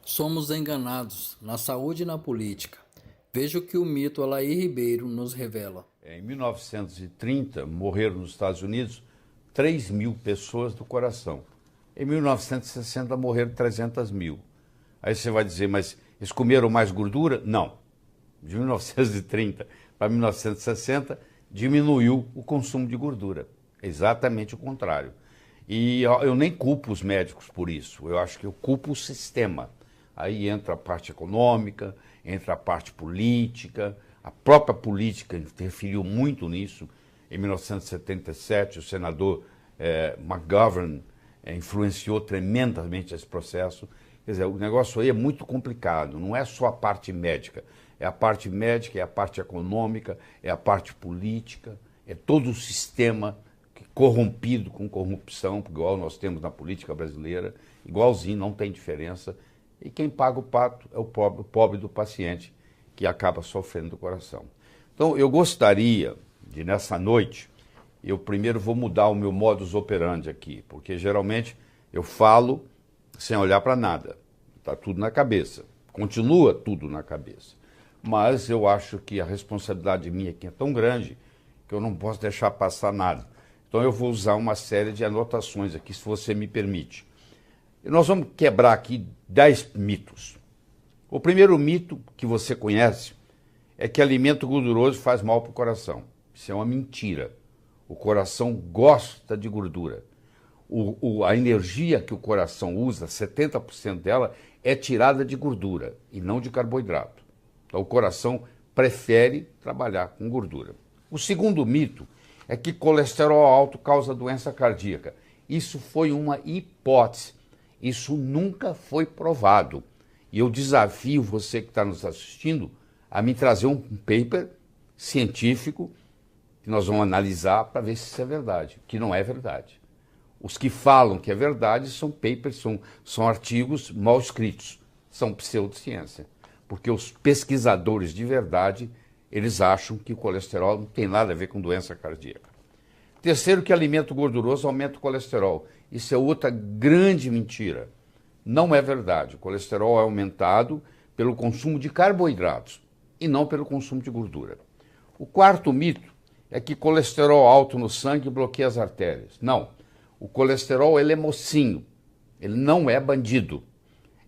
Somos enganados na saúde e na política. Veja o que o mito Alair Ribeiro nos revela. Em 1930, morreram nos Estados Unidos 3 mil pessoas do coração. Em 1960, morreram 300 mil. Aí você vai dizer, mas eles comeram mais gordura? Não. De 1930 para 1960, diminuiu o consumo de gordura. Exatamente o contrário. E eu nem culpo os médicos por isso. Eu acho que eu culpo o sistema. Aí entra a parte econômica, entra a parte política. A própria política interferiu muito nisso. Em 1977, o senador McGovern influenciou tremendamente esse processo. Quer dizer, o negócio aí é muito complicado, não é só a parte médica. É a parte médica, é a parte econômica, é a parte política, é todo o sistema corrompido com corrupção, igual nós temos na política brasileira, igualzinho, não tem diferença. E quem paga o pato é o pobre do paciente, que acaba sofrendo do coração. Então, eu gostaria de, nessa noite, eu primeiro vou mudar o meu modus operandi aqui, porque geralmente eu falo sem olhar para nada. Está tudo na cabeça. Continua tudo na cabeça. Mas eu acho que a responsabilidade minha aqui é tão grande que eu não posso deixar passar nada. Então eu vou usar uma série de anotações aqui, se você me permite. E nós vamos quebrar aqui 10 mitos. O primeiro mito que você conhece é que alimento gorduroso faz mal para o coração. Isso é uma mentira. O coração gosta de gordura. A energia que o coração usa, 70% dela, é tirada de gordura e não de carboidrato. Então o coração prefere trabalhar com gordura. O segundo mito é que colesterol alto causa doença cardíaca. Isso foi uma hipótese. Isso nunca foi provado. E eu desafio você que está nos assistindo a me trazer um paper científico que nós vamos analisar para ver se isso é verdade, que não é verdade. Os que falam que é verdade são papers, são artigos mal escritos, são pseudociência. Porque os pesquisadores de verdade, eles acham que o colesterol não tem nada a ver com doença cardíaca. Terceiro, que alimento gorduroso aumenta o colesterol. Isso é outra grande mentira. Não é verdade. O colesterol é aumentado pelo consumo de carboidratos e não pelo consumo de gordura. O quarto mito é que colesterol alto no sangue bloqueia as artérias. Não. O colesterol, ele é mocinho. Ele não é bandido.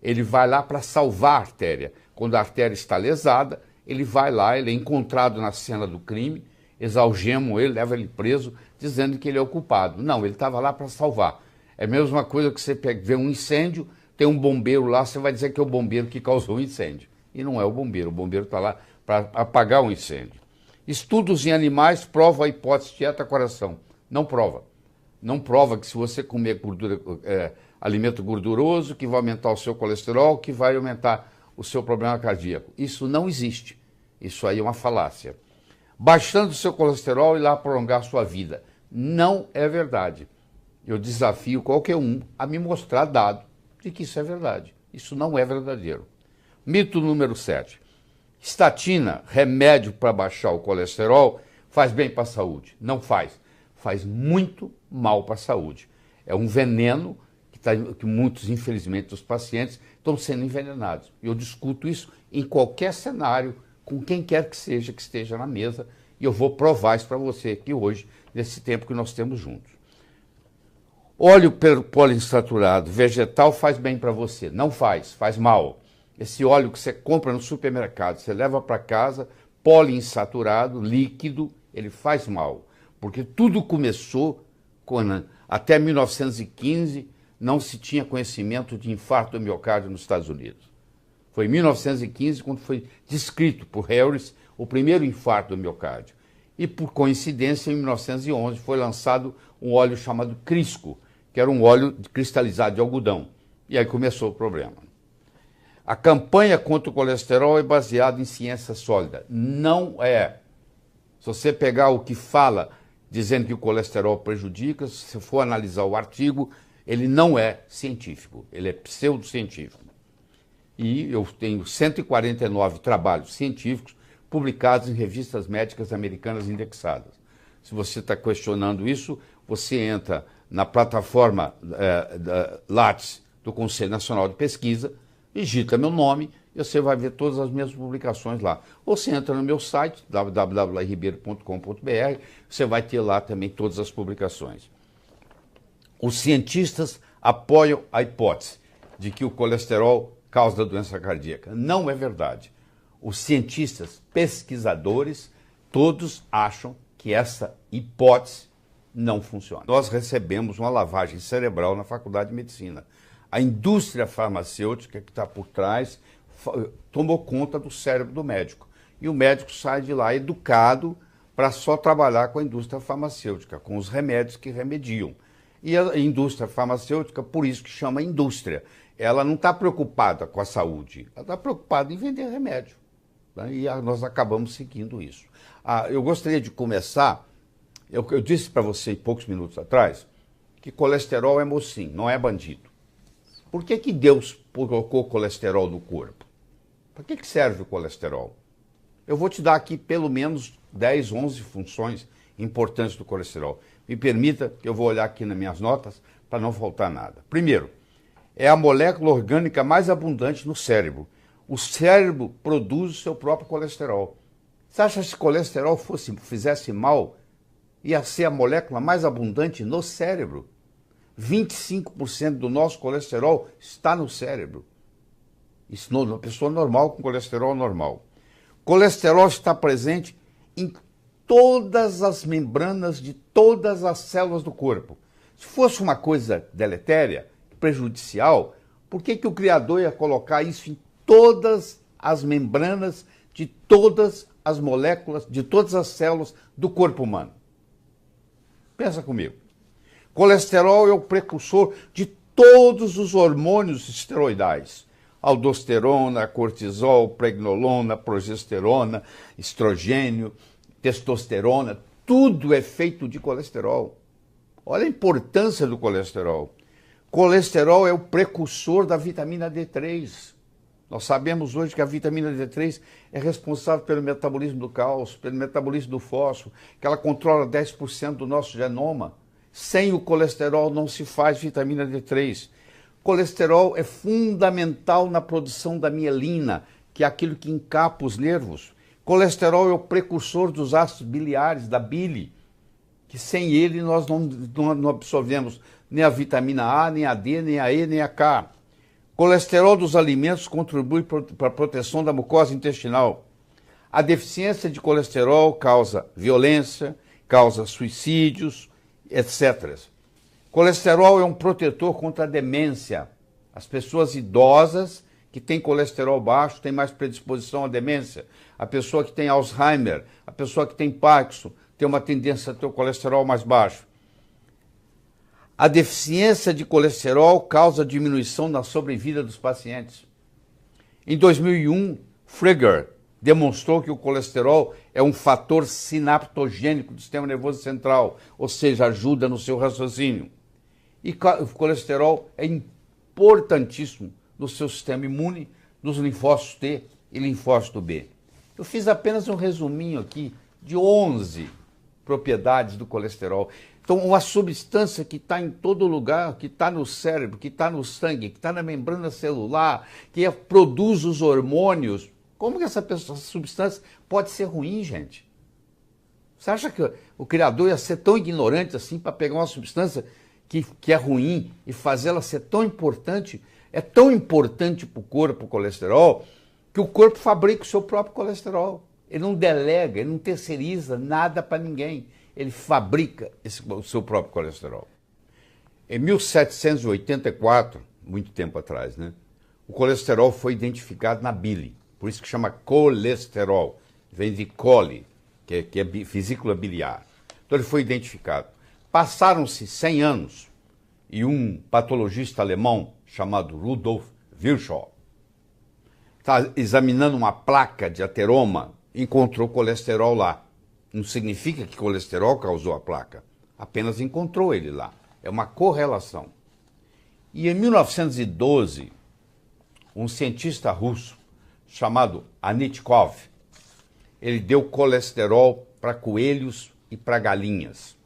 Ele vai lá para salvar a artéria. Quando a artéria está lesada, ele vai lá, ele é encontrado na cena do crime, exalgemam ele, levam ele preso, dizendo que ele é o culpado. Não, ele estava lá para salvar. É a mesma coisa que você vê um incêndio, tem um bombeiro lá, você vai dizer que é o bombeiro que causou o incêndio. E não é o bombeiro está lá para apagar o incêndio. Estudos em animais provam a hipótese de dieta-coração. Não prova. Não prova que se você comer alimento gorduroso, que vai aumentar o seu colesterol, que vai aumentar o seu problema cardíaco. Isso não existe. Isso aí é uma falácia. Baixando o seu colesterol e lá prolongar a sua vida. Não é verdade. Eu desafio qualquer um a me mostrar dado de que isso é verdade. Isso não é verdadeiro. Mito número 7. Estatina, remédio para baixar o colesterol, faz bem para a saúde. Não faz. Faz muito mal para a saúde. É um veneno que muitos, infelizmente, dos pacientes estão sendo envenenados. Eu discuto isso em qualquer cenário, com quem quer que seja que esteja na mesa, e eu vou provar isso para você aqui hoje, nesse tempo que nós temos juntos. Óleo poliinsaturado vegetal faz bem para você. Não faz, faz mal. Esse óleo que você compra no supermercado, você leva para casa, poliinsaturado, líquido, ele faz mal. Porque tudo começou quando, até 1915, não se tinha conhecimento de infarto do miocárdio nos Estados Unidos. Foi em 1915 quando foi descrito por Harris o primeiro infarto do miocárdio. E, por coincidência, em 1911 foi lançado um óleo chamado Crisco, que era um óleo cristalizado de algodão. E aí começou o problema. A campanha contra o colesterol é baseada em ciência sólida. Não é. Se você pegar o que fala dizendo que o colesterol prejudica, se você for analisar o artigo, ele não é científico, ele é pseudocientífico. E eu tenho 149 trabalhos científicos publicados em revistas médicas americanas indexadas. Se você está questionando isso, você entra na plataforma Lattes do Conselho Nacional de Pesquisa, digita meu nome e você vai ver todas as minhas publicações lá. Ou você entra no meu site, www.ribeiro.com.br, você vai ter lá também todas as publicações. Os cientistas apoiam a hipótese de que o colesterol causa doença cardíaca. Não é verdade. Os cientistas, pesquisadores, todos acham que essa hipótese não funciona. Nós recebemos uma lavagem cerebral na Faculdade de Medicina. A indústria farmacêutica que está por trás tomou conta do cérebro do médico. E o médico sai de lá educado para só trabalhar com a indústria farmacêutica, com os remédios que remediam. E a indústria farmacêutica, por isso que chama indústria, ela não está preocupada com a saúde, ela está preocupada em vender remédio. Né? E nós acabamos seguindo isso. Eu gostaria de começar, eu disse para você poucos minutos atrás, que colesterol é mocinho, não é bandido. Por que Deus colocou colesterol no corpo? Para que serve o colesterol? Eu vou te dar aqui pelo menos 10, 11 funções importantes do colesterol. Me permita que eu vou olhar aqui nas minhas notas para não faltar nada. Primeiro, é a molécula orgânica mais abundante no cérebro. O cérebro produz o seu próprio colesterol. Você acha que se colesterol fizesse mal, ia ser a molécula mais abundante no cérebro? 25% do nosso colesterol está no cérebro. Isso numa pessoa normal, com colesterol normal. Colesterol está presente em todas as membranas de todas as células do corpo. Se fosse uma coisa deletéria, prejudicial, por que o Criador ia colocar isso em todas as membranas de todas as moléculas, de todas as células do corpo humano? Pensa comigo. Colesterol é o precursor de todos os hormônios esteroidais. Aldosterona, cortisol, pregnolona, progesterona, estrogênio, testosterona, tudo é feito de colesterol. Olha a importância do colesterol. Colesterol é o precursor da vitamina D3. Nós sabemos hoje que a vitamina D3 é responsável pelo metabolismo do cálcio, pelo metabolismo do fósforo, que ela controla 10% do nosso genoma. Sem o colesterol não se faz vitamina D3. Colesterol é fundamental na produção da mielina, que é aquilo que encapa os nervos. Colesterol é o precursor dos ácidos biliares, da bile, que sem ele nós não absorvemos nem a vitamina A, nem a D, nem a E, nem a K. Colesterol dos alimentos contribui para a proteção da mucosa intestinal. A deficiência de colesterol causa violência, causa suicídios, etc. Colesterol é um protetor contra a demência. As pessoas idosas que têm colesterol baixo têm mais predisposição à demência. A pessoa que tem Alzheimer, a pessoa que tem Parkinson, tem uma tendência a ter o colesterol mais baixo. A deficiência de colesterol causa diminuição na sobrevida dos pacientes. Em 2001, Frege demonstrou que o colesterol é um fator sinaptogênico do sistema nervoso central, ou seja, ajuda no seu raciocínio. E o colesterol é importantíssimo no seu sistema imune, nos linfócitos T e linfócito B. Eu fiz apenas um resuminho aqui de 11 propriedades do colesterol. Então, uma substância que está em todo lugar, que está no cérebro, que está no sangue, que está na membrana celular, que produz os hormônios. Como que essa substância pode ser ruim, gente? Você acha que o Criador ia ser tão ignorante assim para pegar uma substância que é ruim e fazê-la ser tão importante? É tão importante para o corpo o colesterol que o corpo fabrica o seu próprio colesterol. Ele não delega, ele não terceiriza nada para ninguém. Ele fabrica o seu próprio colesterol. Em 1784, muito tempo atrás, né, o colesterol foi identificado na bile. Por isso que chama colesterol. Vem de coli, que é vesícula biliar. Então ele foi identificado. Passaram-se 100 anos e um patologista alemão chamado Rudolf Virchow está examinando uma placa de ateroma, encontrou colesterol lá. Não significa que colesterol causou a placa, apenas encontrou ele lá. É uma correlação. E em 1912, um cientista russo chamado Anitkov, ele deu colesterol para coelhos e para galinhas,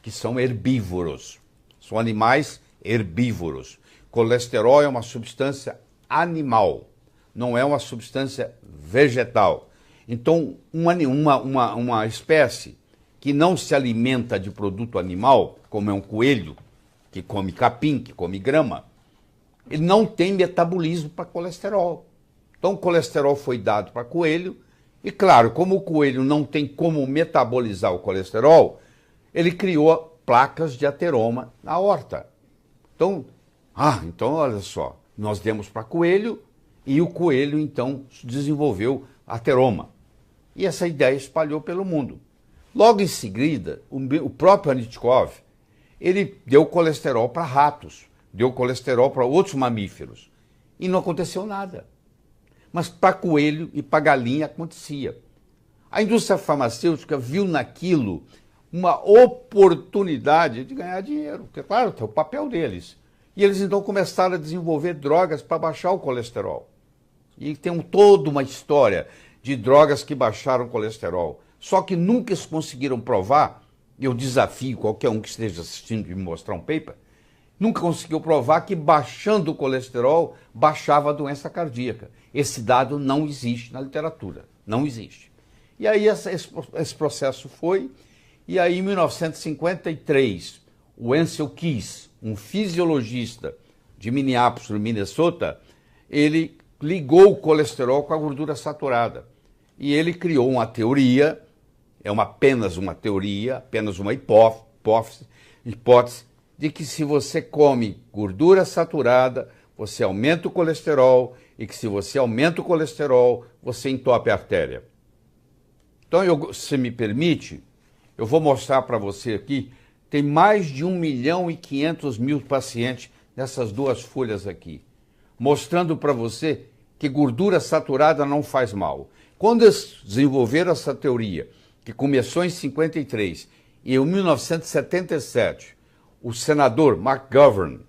que são herbívoros. São animais herbívoros. Colesterol é uma substância animal, não é uma substância vegetal. Então, uma espécie que não se alimenta de produto animal, como é um coelho, que come capim, que come grama, ele não tem metabolismo para colesterol. Então, o colesterol foi dado para coelho, e claro, como o coelho não tem como metabolizar o colesterol, ele criou placas de ateroma na horta. Então, olha só, nós demos para coelho e o coelho, então, desenvolveu ateroma. E essa ideia espalhou pelo mundo. Logo em seguida, o próprio Anitkov, ele deu colesterol para ratos, deu colesterol para outros mamíferos. E não aconteceu nada. Mas para coelho e para galinha acontecia. A indústria farmacêutica viu naquilo uma oportunidade de ganhar dinheiro, porque, claro, é o papel deles. E eles então começaram a desenvolver drogas para baixar o colesterol. E tem toda uma história de drogas que baixaram o colesterol. Só que nunca eles conseguiram provar, eu desafio qualquer um que esteja assistindo e me mostrar um paper, nunca conseguiu provar que baixando o colesterol baixava a doença cardíaca. Esse dado não existe na literatura, não existe. E aí esse processo foi, e aí em 1953, o Ansel Keys, um fisiologista de Minneapolis, no Minnesota, ele ligou o colesterol com a gordura saturada. E ele criou uma teoria, apenas uma teoria, apenas uma hipótese, de que se você come gordura saturada, você aumenta o colesterol, e que se você aumenta o colesterol, você entope a artéria. Então, se me permite, eu vou mostrar para você aqui, tem mais de 1.500.000 pacientes nessas duas folhas aqui, mostrando para você que gordura saturada não faz mal. Quando eles desenvolveram essa teoria, que começou em 53, e em 1977, o senador McGovern,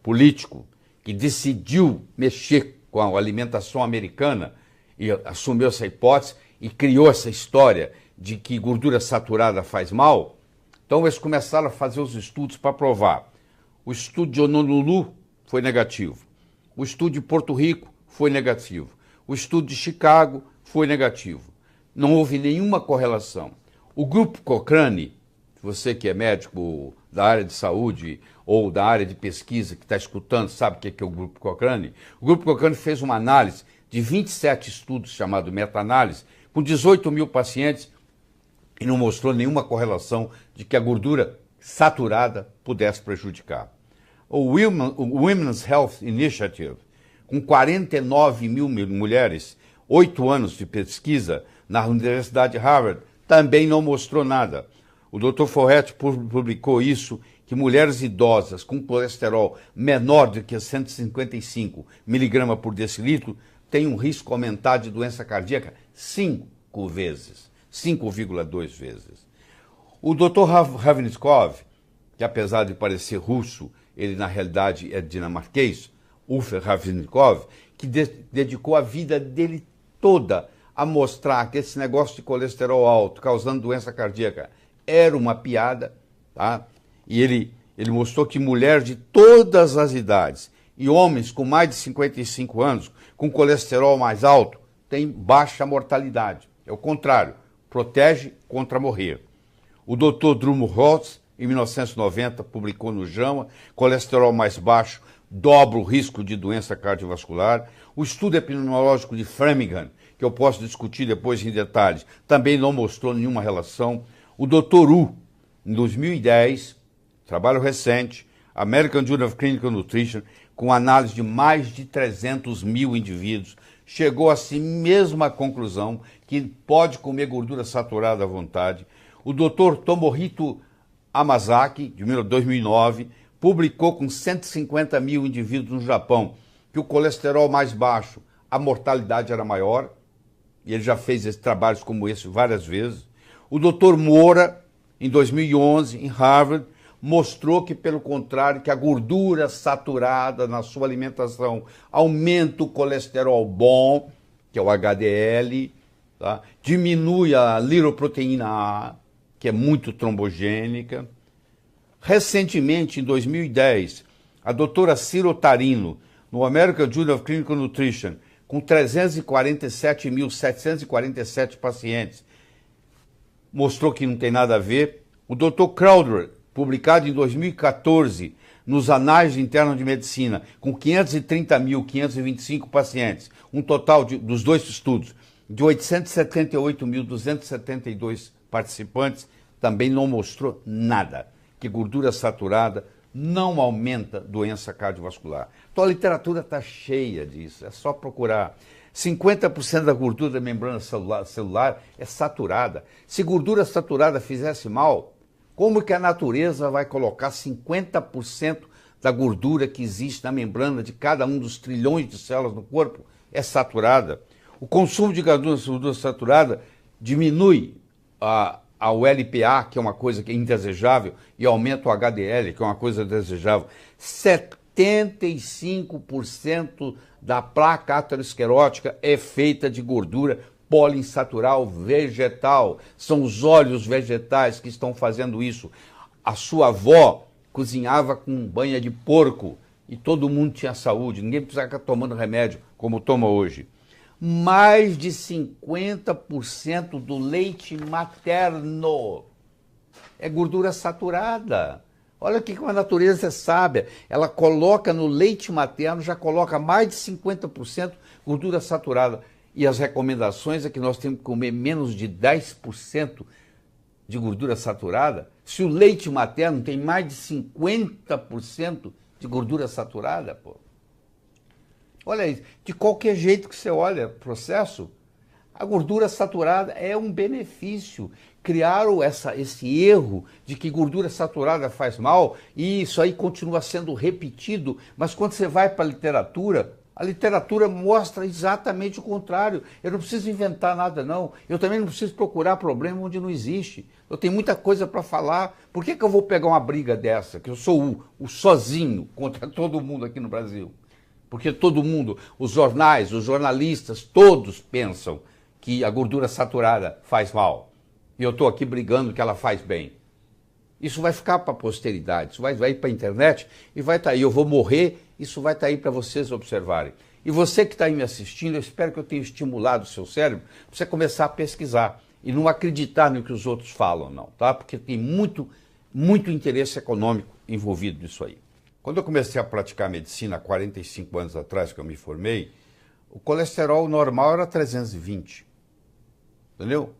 político, que decidiu mexer com a alimentação americana e assumiu essa hipótese e criou essa história de que gordura saturada faz mal, então eles começaram a fazer os estudos para provar. O estudo de Honolulu foi negativo. O estudo de Porto Rico foi negativo. O estudo de Chicago foi negativo. Não houve nenhuma correlação. O grupo Cochrane, você que é médico da área de saúde ou da área de pesquisa que está escutando, sabe o que é o grupo Cochrane? O grupo Cochrane fez uma análise de 27 estudos, chamado meta-análise, com 18.000 pacientes e não mostrou nenhuma correlação de que a gordura saturada pudesse prejudicar. O Women's Health Initiative, com 49.000 mulheres, 8 anos de pesquisa na Universidade de Harvard, também não mostrou nada. O Dr. Forret publicou isso, que mulheres idosas com colesterol menor do que 155 miligramas por decilitro têm um risco aumentado de doença cardíaca 5 vezes, 5,2 vezes. O Dr. Ravnitkov, que apesar de parecer russo, ele na realidade é dinamarquês, Uffe Ravnitkov, que dedicou a vida dele toda a mostrar que esse negócio de colesterol alto causando doença cardíaca era uma piada, tá? E ele mostrou que mulheres de todas as idades e homens com mais de 55 anos, com colesterol mais alto, têm baixa mortalidade. É o contrário, protege contra morrer. O Dr. Drummond Holtz, em 1990, publicou no JAMA, colesterol mais baixo dobra o risco de doença cardiovascular. O estudo epidemiológico de Framingham, que eu posso discutir depois em detalhes, também não mostrou nenhuma relação. O Dr. Wu, em 2010, trabalho recente, American Journal of Clinical Nutrition, com análise de mais de 300.000 indivíduos, chegou a si mesma conclusão que pode comer gordura saturada à vontade. O Dr. Tomohito Amazaki, de 2009, publicou com 150.000 indivíduos no Japão que o colesterol mais baixo, a mortalidade era maior, e ele já fez trabalhos como esse várias vezes. O Dr. Moura, em 2011, em Harvard, mostrou que, pelo contrário, que a gordura saturada na sua alimentação aumenta o colesterol bom, que é o HDL, tá? Diminui a lipoproteína A, que é muito trombogênica. Recentemente, em 2010, a doutora Ciro Tarino no American Journal of Clinical Nutrition, com 347.747 pacientes, mostrou que não tem nada a ver. O Dr. Crowder, publicado em 2014, nos Anais Internos de Medicina, com 530.525 pacientes, um total dos dois estudos de 878.272 participantes, também não mostrou nada, que gordura saturada não aumenta doença cardiovascular. Então a literatura está cheia disso, é só procurar. 50% da gordura da membrana celular é saturada. Se gordura saturada fizesse mal, como que a natureza vai colocar 50% da gordura que existe na membrana de cada um dos trilhões de células no corpo é saturada? O consumo de gordura saturada diminui o LPA, que é uma coisa que é indesejável, e aumenta o HDL, que é uma coisa desejável. 75% da placa aterosclerótica é feita de gordura poliinsatural vegetal. São os óleos vegetais que estão fazendo isso. A sua avó cozinhava com banha de porco e todo mundo tinha saúde, ninguém precisava ficar tomando remédio como toma hoje. Mais de 50% do leite materno é gordura saturada. Olha o que a natureza é sábia. Ela coloca no leite materno, já coloca mais de 50% gordura saturada. E as recomendações é que nós temos que comer menos de 10% de gordura saturada. Se o leite materno tem mais de 50% de gordura saturada, pô. Olha isso, de qualquer jeito que você olha o processo, a gordura saturada é um benefício. Criaram esse erro de que gordura saturada faz mal e isso aí continua sendo repetido, mas quando você vai para a literatura mostra exatamente o contrário. Eu não preciso inventar nada, não. Eu também não preciso procurar problema onde não existe. Eu tenho muita coisa para falar. Por que eu vou pegar uma briga dessa, que eu sou o sozinho contra todo mundo aqui no Brasil? Porque todo mundo, os jornais, os jornalistas, todos pensam que a gordura saturada faz mal. E eu estou aqui brigando que ela faz bem. Isso vai ficar para a posteridade, isso vai ir para a internet e vai estar aí. Eu vou morrer, isso vai estar aí para vocês observarem. E você que está aí me assistindo, eu espero que eu tenha estimulado o seu cérebro para você começar a pesquisar e não acreditar no que os outros falam, não, tá? Porque tem muito interesse econômico envolvido nisso aí. Quando eu comecei a praticar medicina há 45 anos atrás, que eu me formei, o colesterol normal era 320. Entendeu?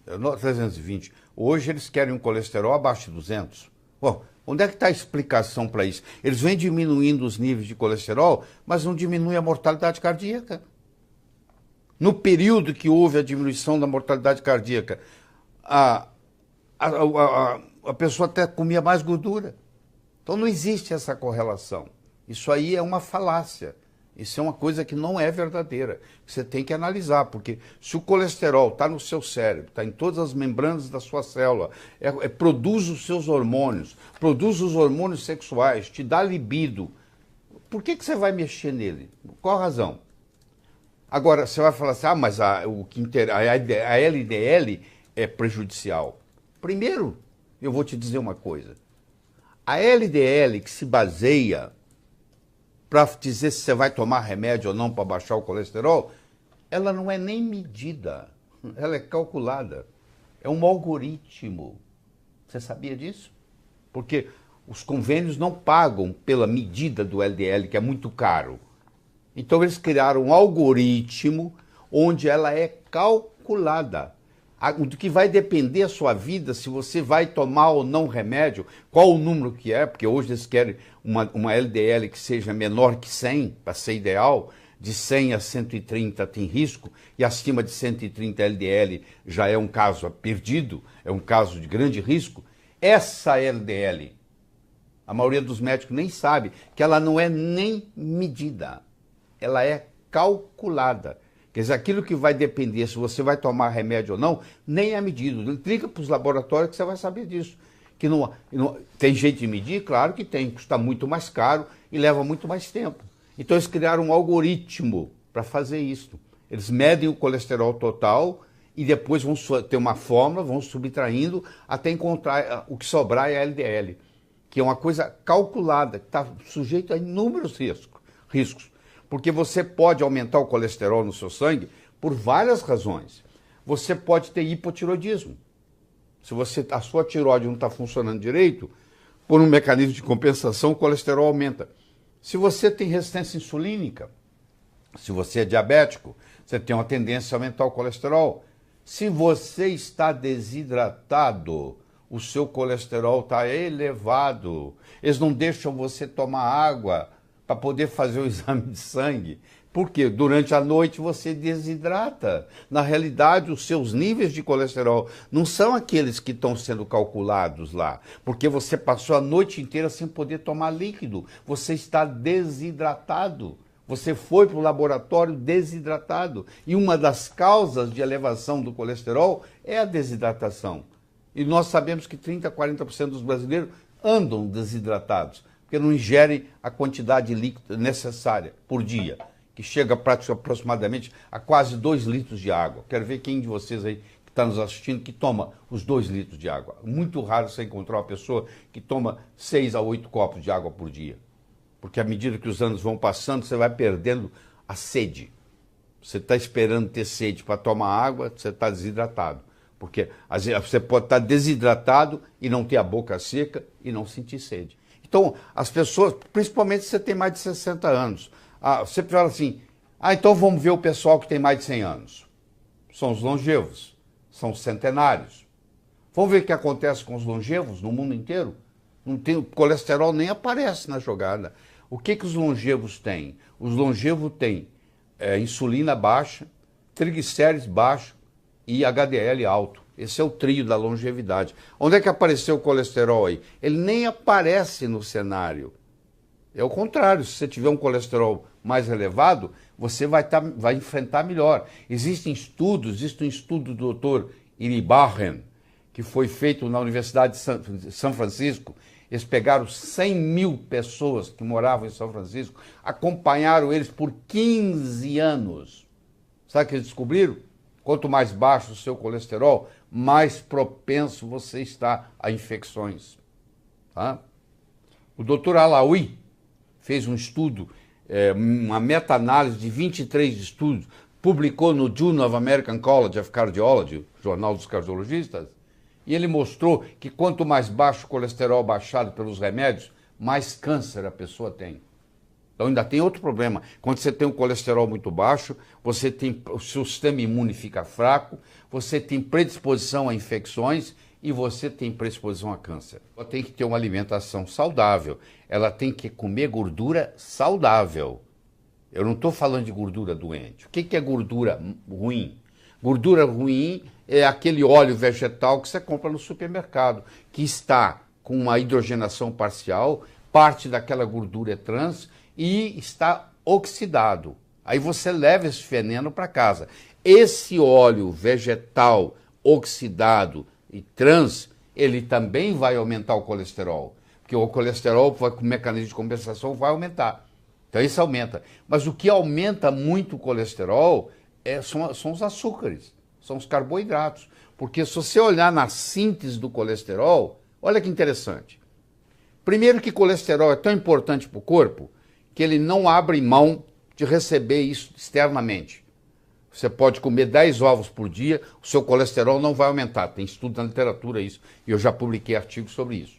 320. Hoje eles querem um colesterol abaixo de 200. Bom, onde é que está a explicação para isso? Eles vêm diminuindo os níveis de colesterol, mas não diminui a mortalidade cardíaca. No período que houve a diminuição da mortalidade cardíaca, a pessoa até comia mais gordura. Então não existe essa correlação. Isso aí é uma falácia. Isso é uma coisa que não é verdadeira. Você tem que analisar, porque se o colesterol está no seu cérebro, está em todas as membranas da sua célula, produz os seus hormônios, produz os hormônios sexuais, te dá libido, por que você vai mexer nele? Qual a razão? Agora, você vai falar assim, mas a LDL é prejudicial. Primeiro, eu vou te dizer uma coisa. A LDL que se baseia para dizer se você vai tomar remédio ou não para baixar o colesterol, ela não é nem medida, ela é calculada. É um algoritmo. Você sabia disso? Porque os convênios não pagam pela medida do LDL, que é muito caro. Então eles criaram um algoritmo onde ela é calculada. Do que vai depender a sua vida, se você vai tomar ou não remédio, qual o número que é, porque hoje eles querem uma LDL que seja menor que 100, para ser ideal, de 100 a 130 tem risco, e acima de 130 LDL já é um caso perdido, é um caso de grande risco. Essa LDL, a maioria dos médicos nem sabe que ela não é nem medida, ela é calculada. Quer dizer, aquilo que vai depender se você vai tomar remédio ou não, nem é medido. Liga para os laboratórios que você vai saber disso. Que não, tem jeito de medir? Claro que tem, custa muito mais caro e leva muito mais tempo. Então eles criaram um algoritmo para fazer isso. Eles medem o colesterol total e depois vão ter uma fórmula, vão subtraindo até encontrar o que sobrar é a LDL, que é uma coisa calculada, que está sujeito a inúmeros riscos. riscos. Porque você pode aumentar o colesterol no seu sangue por várias razões. Você pode ter hipotiroidismo. Se a sua tireoide não está funcionando direito, por um mecanismo de compensação, o colesterol aumenta. Se você tem resistência insulínica, se você é diabético, você tem uma tendência a aumentar o colesterol. Se você está desidratado, o seu colesterol está elevado. Eles não deixam você tomar água para poder fazer o exame de sangue. Por quê? Durante a noite você desidrata. Na realidade, os seus níveis de colesterol não são aqueles que estão sendo calculados lá, porque você passou a noite inteira sem poder tomar líquido. Você está desidratado. Você foi para o laboratório desidratado. E uma das causas de elevação do colesterol é a desidratação. E nós sabemos que 30% a 40% dos brasileiros andam desidratados, porque não ingerem a quantidade de líquido necessária por dia, que chega aproximadamente a quase 2 litros de água. Quero ver quem de vocês aí que está nos assistindo que toma os 2 litros de água. Muito raro você encontrar uma pessoa que toma 6 a 8 copos de água por dia. Porque à medida que os anos vão passando, você vai perdendo a sede. Você está esperando ter sede para tomar água, você está desidratado. Porque às vezes, você pode estar desidratado e não ter a boca seca e não sentir sede. Então, as pessoas, principalmente se você tem mais de 60 anos, você fala assim, então vamos ver o pessoal que tem mais de 100 anos. São os longevos, são os centenários. Vamos ver o que acontece com os longevos no mundo inteiro? Não tem, o colesterol nem aparece na jogada. O que os longevos têm? Os longevos têm insulina baixa, triglicérides baixo e HDL alto. Esse é o trio da longevidade. Onde é que apareceu o colesterol aí? Ele nem aparece no cenário. É o contrário, se você tiver um colesterol mais elevado, você vai enfrentar melhor. Existe um estudo do Dr. Iribarren, que foi feito na Universidade de São Francisco. Eles pegaram 100 mil pessoas que moravam em São Francisco, acompanharam eles por 15 anos. Sabe o que eles descobriram? Quanto mais baixo o seu colesterol, mais propenso você está a infecções. Tá? O Dr. Alaoui fez um estudo, uma meta-análise de 23 estudos, publicou no Journal of American College of Cardiology, jornal dos cardiologistas, e ele mostrou que quanto mais baixo o colesterol baixado pelos remédios, mais câncer a pessoa tem. Então ainda tem outro problema. Quando você tem um colesterol muito baixo, o seu sistema imune fica fraco, você tem predisposição a infecções e você tem predisposição a câncer. Ela tem que ter uma alimentação saudável. Ela tem que comer gordura saudável. Eu não estou falando de gordura doente. O que é gordura ruim? Gordura ruim é aquele óleo vegetal que você compra no supermercado, que está com uma hidrogenação parcial, parte daquela gordura é trans e está oxidado. Aí você leva esse veneno para casa. Esse óleo vegetal oxidado e trans, ele também vai aumentar o colesterol, porque o colesterol, com o mecanismo de compensação, vai aumentar. Então isso aumenta. Mas o que aumenta muito o colesterol são os açúcares, são os carboidratos. Porque se você olhar na síntese do colesterol, olha que interessante. Primeiro que colesterol é tão importante para o corpo que ele não abre mão de receber isso externamente. Você pode comer 10 ovos por dia, o seu colesterol não vai aumentar. Tem estudo na literatura isso, e eu já publiquei artigos sobre isso.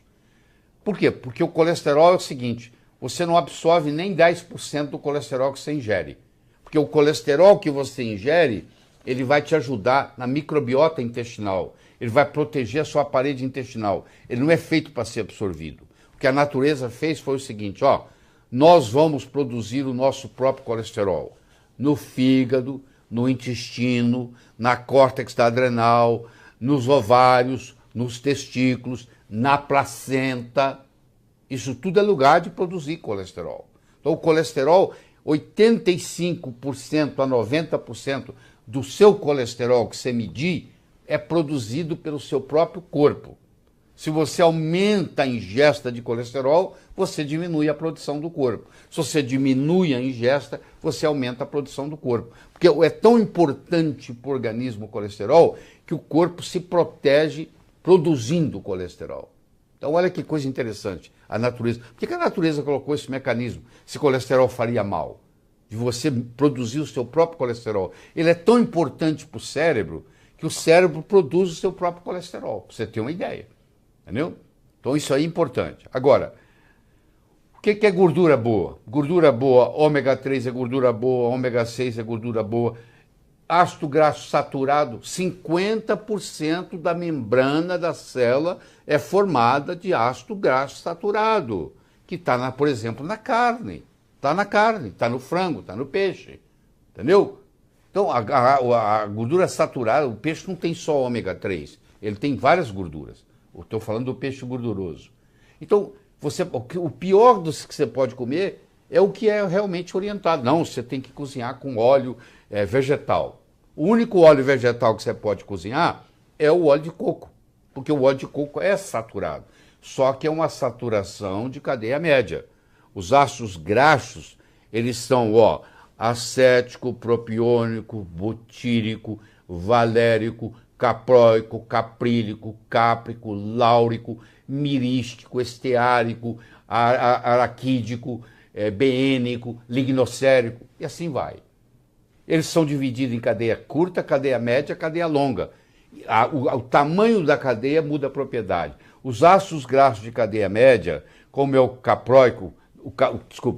Por quê? Porque o colesterol é o seguinte, você não absorve nem 10% do colesterol que você ingere. Porque o colesterol que você ingere, ele vai te ajudar na microbiota intestinal. Ele vai proteger a sua parede intestinal. Ele não é feito para ser absorvido. O que a natureza fez foi o seguinte, nós vamos produzir o nosso próprio colesterol no fígado, no intestino, na córtex adrenal, nos ovários, nos testículos, na placenta. Isso tudo é lugar de produzir colesterol. Então o colesterol, 85% a 90% do seu colesterol que você medir é produzido pelo seu próprio corpo. Se você aumenta a ingesta de colesterol, você diminui a produção do corpo. Se você diminui a ingesta, você aumenta a produção do corpo. Porque é tão importante para o organismo o colesterol que o corpo se protege produzindo colesterol. Então, olha que coisa interessante, a natureza. Por que a natureza colocou esse mecanismo? Se colesterol faria mal, de você produzir o seu próprio colesterol. Ele é tão importante para o cérebro que o cérebro produz o seu próprio colesterol, para você ter uma ideia. Entendeu? Então, isso aí é importante. Agora, o que é gordura boa? Gordura boa, ômega 3 é gordura boa, ômega 6 é gordura boa. Ácido graxo saturado, 50% da membrana da célula é formada de ácido graxo saturado, que está, por exemplo, na carne. Está na carne, está no frango, está no peixe. Entendeu? Então, a gordura saturada, o peixe não tem só ômega 3, ele tem várias gorduras. Estou falando do peixe gorduroso. Então, o pior dos que você pode comer é o que é realmente orientado. Não, você tem que cozinhar com óleo vegetal. O único óleo vegetal que você pode cozinhar é o óleo de coco, porque o óleo de coco é saturado, só que é uma saturação de cadeia média. Os ácidos graxos, eles são acético, propiônico, butírico, valérico, capróico, caprílico, cáprico, láurico, mirístico, esteárico, araquídico, beênico, lignocérico, e assim vai. Eles são divididos em cadeia curta, cadeia média, cadeia longa. O tamanho da cadeia muda a propriedade. Os ácidos graxos de cadeia média, como é o capróico, o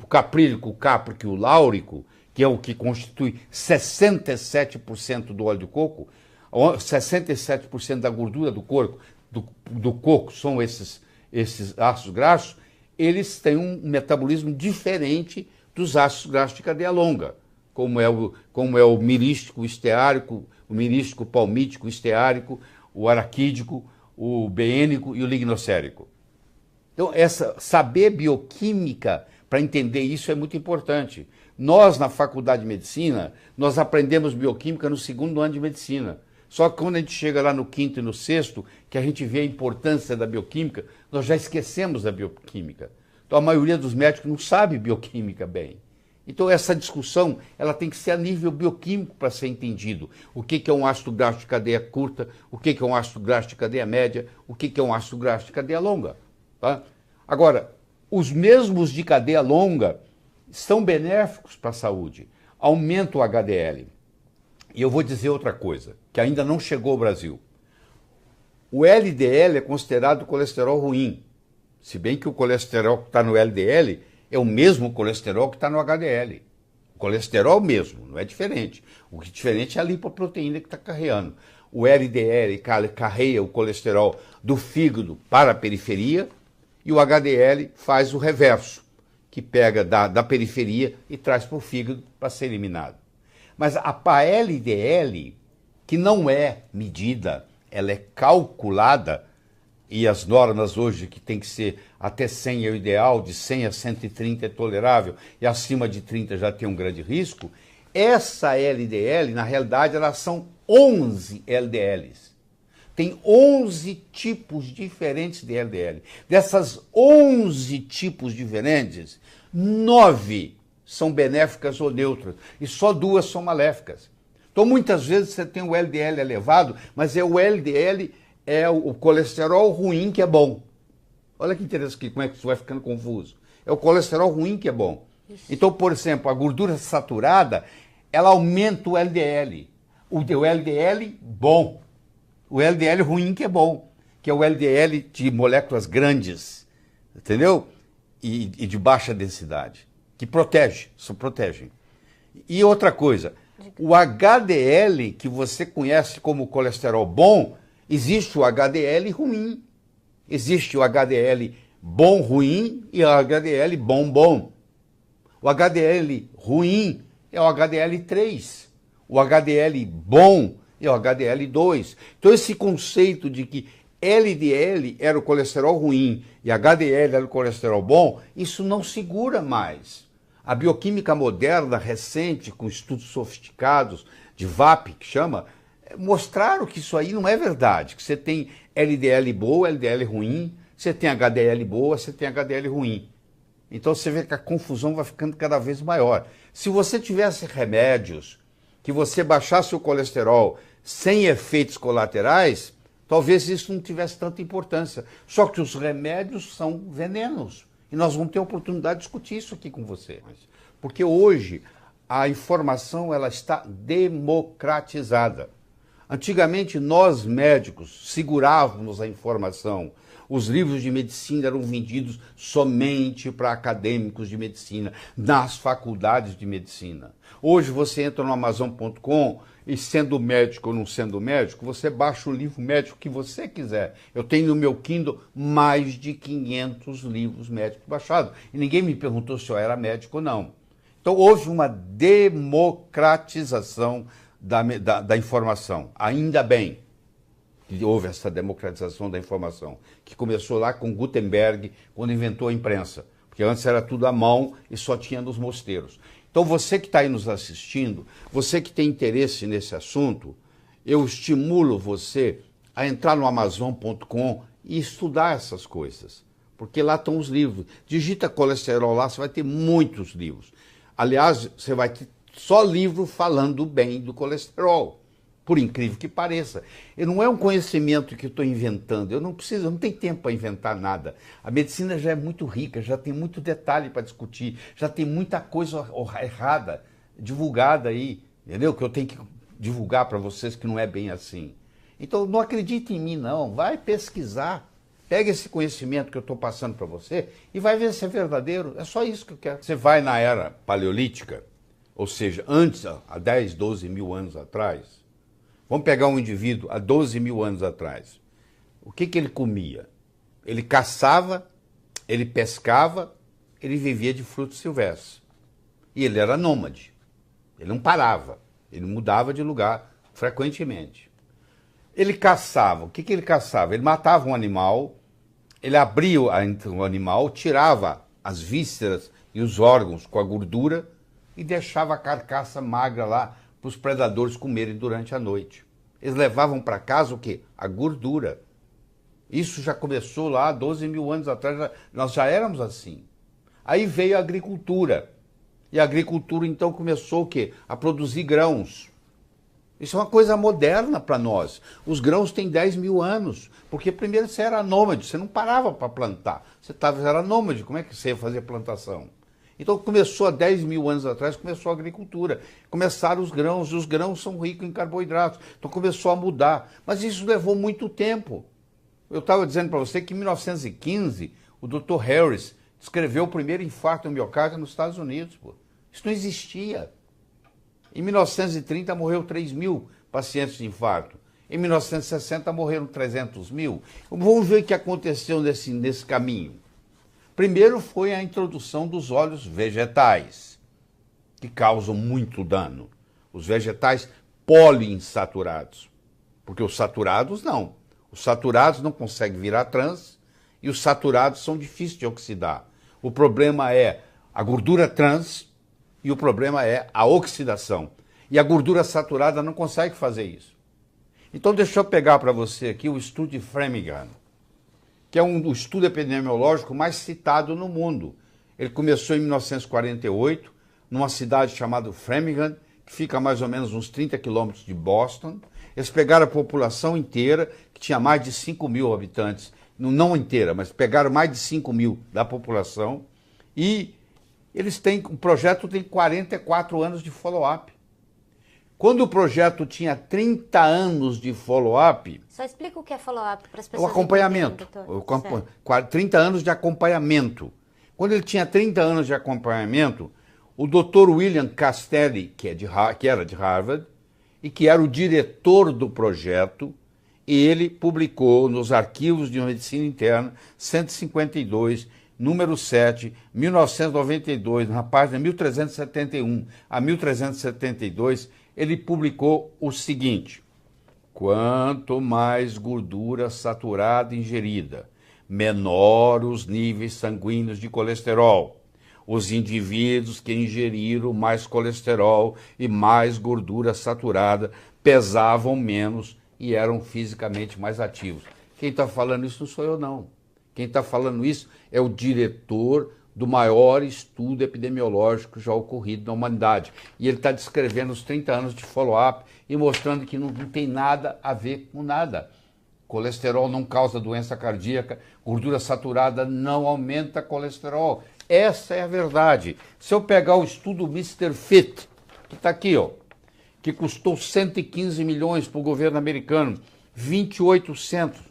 caprílico, o cáprico e o láurico, que é o que constitui 67% do óleo de coco, 67% da gordura do coco são esses ácidos graxos, eles têm um metabolismo diferente dos ácidos graxos de cadeia longa, como é o mirístico esteárico, o mirístico palmítico esteárico, o araquídico, o beênico e o lignocérico. Então, saber bioquímica para entender isso é muito importante. Nós, na faculdade de medicina, nós aprendemos bioquímica no 2º ano de medicina. Só que quando a gente chega lá no 5º e no 6º, que a gente vê a importância da bioquímica, nós já esquecemos da bioquímica. Então, a maioria dos médicos não sabe bioquímica bem. Então, essa discussão ela tem que ser a nível bioquímico para ser entendido. O que é um ácido graxo de cadeia curta, o que é um ácido graxo de cadeia média, o que é um ácido graxo de cadeia longa. Tá? Agora, os mesmos de cadeia longa são benéficos para a saúde. Aumenta o HDL. E eu vou dizer outra coisa, que ainda não chegou ao Brasil. O LDL é considerado colesterol ruim. Se bem que o colesterol que está no LDL é o mesmo colesterol que está no HDL. O colesterol mesmo, não é diferente. O que é diferente é a lipoproteína que está carreando. O LDL carrega o colesterol do fígado para a periferia e o HDL faz o reverso, que pega da periferia e traz para o fígado para ser eliminado. Mas a LDL, que não é medida, ela é calculada, e as normas hoje que tem que ser até 100 é o ideal, de 100 a 130 é tolerável, e acima de 30 já tem um grande risco, essa LDL, na realidade, elas são 11 LDLs. Tem 11 tipos diferentes de LDL. Dessas 11 tipos diferentes, 9 são benéficas ou neutras, e só 2 são maléficas. Então, muitas vezes você tem o LDL elevado, mas o LDL é o colesterol ruim que é bom. Olha que interessante, como é que isso vai ficando confuso. É o colesterol ruim que é bom. Isso. Então, por exemplo, a gordura saturada, ela aumenta o LDL. O LDL bom. O LDL ruim que é bom, que é o LDL de moléculas grandes, entendeu? E de baixa densidade, que protegem. E outra coisa, o HDL, que você conhece como colesterol bom, existe o HDL ruim. Existe o HDL bom ruim e o HDL bom. O HDL ruim é o HDL 3. O HDL bom é o HDL 2. Então esse conceito de que LDL era o colesterol ruim e HDL era o colesterol bom, isso não segura mais. A bioquímica moderna, recente, com estudos sofisticados, de VAP, que chama, mostraram que isso aí não é verdade, que você tem LDL boa, LDL ruim, você tem HDL boa, você tem HDL ruim. Então você vê que a confusão vai ficando cada vez maior. Se você tivesse remédios que você baixasse o colesterol sem efeitos colaterais, talvez isso não tivesse tanta importância. Só que os remédios são venenos. E nós vamos ter a oportunidade de discutir isso aqui com você. Porque hoje a informação ela está democratizada. Antigamente nós médicos segurávamos a informação. Os livros de medicina eram vendidos somente para acadêmicos de medicina, nas faculdades de medicina. Hoje você entra no Amazon.com e, sendo médico ou não sendo médico, você baixa o livro médico que você quiser. Eu tenho no meu Kindle mais de 500 livros médicos baixados. E ninguém me perguntou se eu era médico ou não. Então houve uma democratização da informação. Ainda bem que houve essa democratização da informação, que começou lá com Gutenberg, quando inventou a imprensa, porque antes era tudo à mão e só tinha nos mosteiros. Então você que está aí nos assistindo, você que tem interesse nesse assunto, eu estimulo você a entrar no Amazon.com e estudar essas coisas, porque lá estão os livros. Digita colesterol lá, você vai ter muitos livros. Aliás, você vai ter só livro falando bem do colesterol. Por incrível que pareça. E não é um conhecimento que eu estou inventando. Eu não tenho tempo para inventar nada. A medicina já é muito rica, já tem muito detalhe para discutir, já tem muita coisa errada, divulgada aí, entendeu? Que eu tenho que divulgar para vocês que não é bem assim. Então não acredite em mim, não. Vai pesquisar. Pega esse conhecimento que eu estou passando para você e vai ver se é verdadeiro. É só isso que eu quero. Você vai na era paleolítica, ou seja, antes, há 10, 12 mil anos atrás. Vamos pegar um indivíduo há 12 mil anos atrás. O que ele comia? Ele caçava, ele pescava, ele vivia de frutos silvestres. E ele era nômade. Ele não parava. Ele mudava de lugar frequentemente. Ele caçava. O que ele caçava? Ele matava um animal, ele abria o animal, tirava as vísceras e os órgãos com a gordura e deixava a carcaça magra lá para os predadores comerem durante a noite. Eles levavam para casa o quê? A gordura. Isso já começou lá 12 mil anos atrás, nós já éramos assim. Aí veio a agricultura. E a agricultura então começou o quê? A produzir grãos. Isso é uma coisa moderna para nós. Os grãos têm 10 mil anos, porque primeiro você era nômade, você não parava para plantar. Você era nômade, como é que você ia fazer plantação? Então começou há 10 mil anos atrás, começou a agricultura. Começaram os grãos são ricos em carboidratos. Então começou a mudar. Mas isso levou muito tempo. Eu estava dizendo para você que em 1915, o Dr. Harris descreveu o primeiro infarto no miocárdio nos Estados Unidos. Pô. Isso não existia. Em 1930 morreu 3 mil pacientes de infarto. Em 1960 morreram 300 mil. Vamos ver o que aconteceu nesse caminho. Primeiro foi a introdução dos óleos vegetais, que causam muito dano. Os vegetais poliinsaturados, porque os saturados não. Os saturados não conseguem virar trans e os saturados são difíceis de oxidar. O problema é a gordura trans e o problema é a oxidação. E a gordura saturada não consegue fazer isso. Então deixa eu pegar para você aqui o estudo de Framingham, que é um estudo epidemiológico mais citado no mundo. Ele começou em 1948, numa cidade chamada Framingham, que fica a mais ou menos uns 30 quilômetros de Boston. Eles pegaram a população inteira, que tinha mais de 5 mil habitantes, não inteira, mas pegaram mais de 5 mil da população, e o projeto tem 44 anos de follow-up. Quando o projeto tinha 30 anos de follow-up... Só explica o que é follow-up para as pessoas. O acompanhamento. 30 anos de acompanhamento. Quando ele tinha 30 anos de acompanhamento, o Dr. William Castelli, que era de Harvard, e que era o diretor do projeto, ele publicou nos Arquivos de Medicina Interna 152, número 7, 1992, na página 1371 a 1372, ele publicou o seguinte: quanto mais gordura saturada ingerida, menor os níveis sanguíneos de colesterol. Os indivíduos que ingeriram mais colesterol e mais gordura saturada pesavam menos e eram fisicamente mais ativos. Quem está falando isso não sou eu, não. Quem está falando isso é o diretor do maior estudo epidemiológico já ocorrido na humanidade. E ele está descrevendo os 30 anos de follow-up e mostrando que não tem nada a ver com nada. Colesterol não causa doença cardíaca, gordura saturada não aumenta colesterol. Essa é a verdade. Se eu pegar o estudo Mr. Fit, que está aqui, ó, que custou 115 milhões para o governo americano, 28 centros,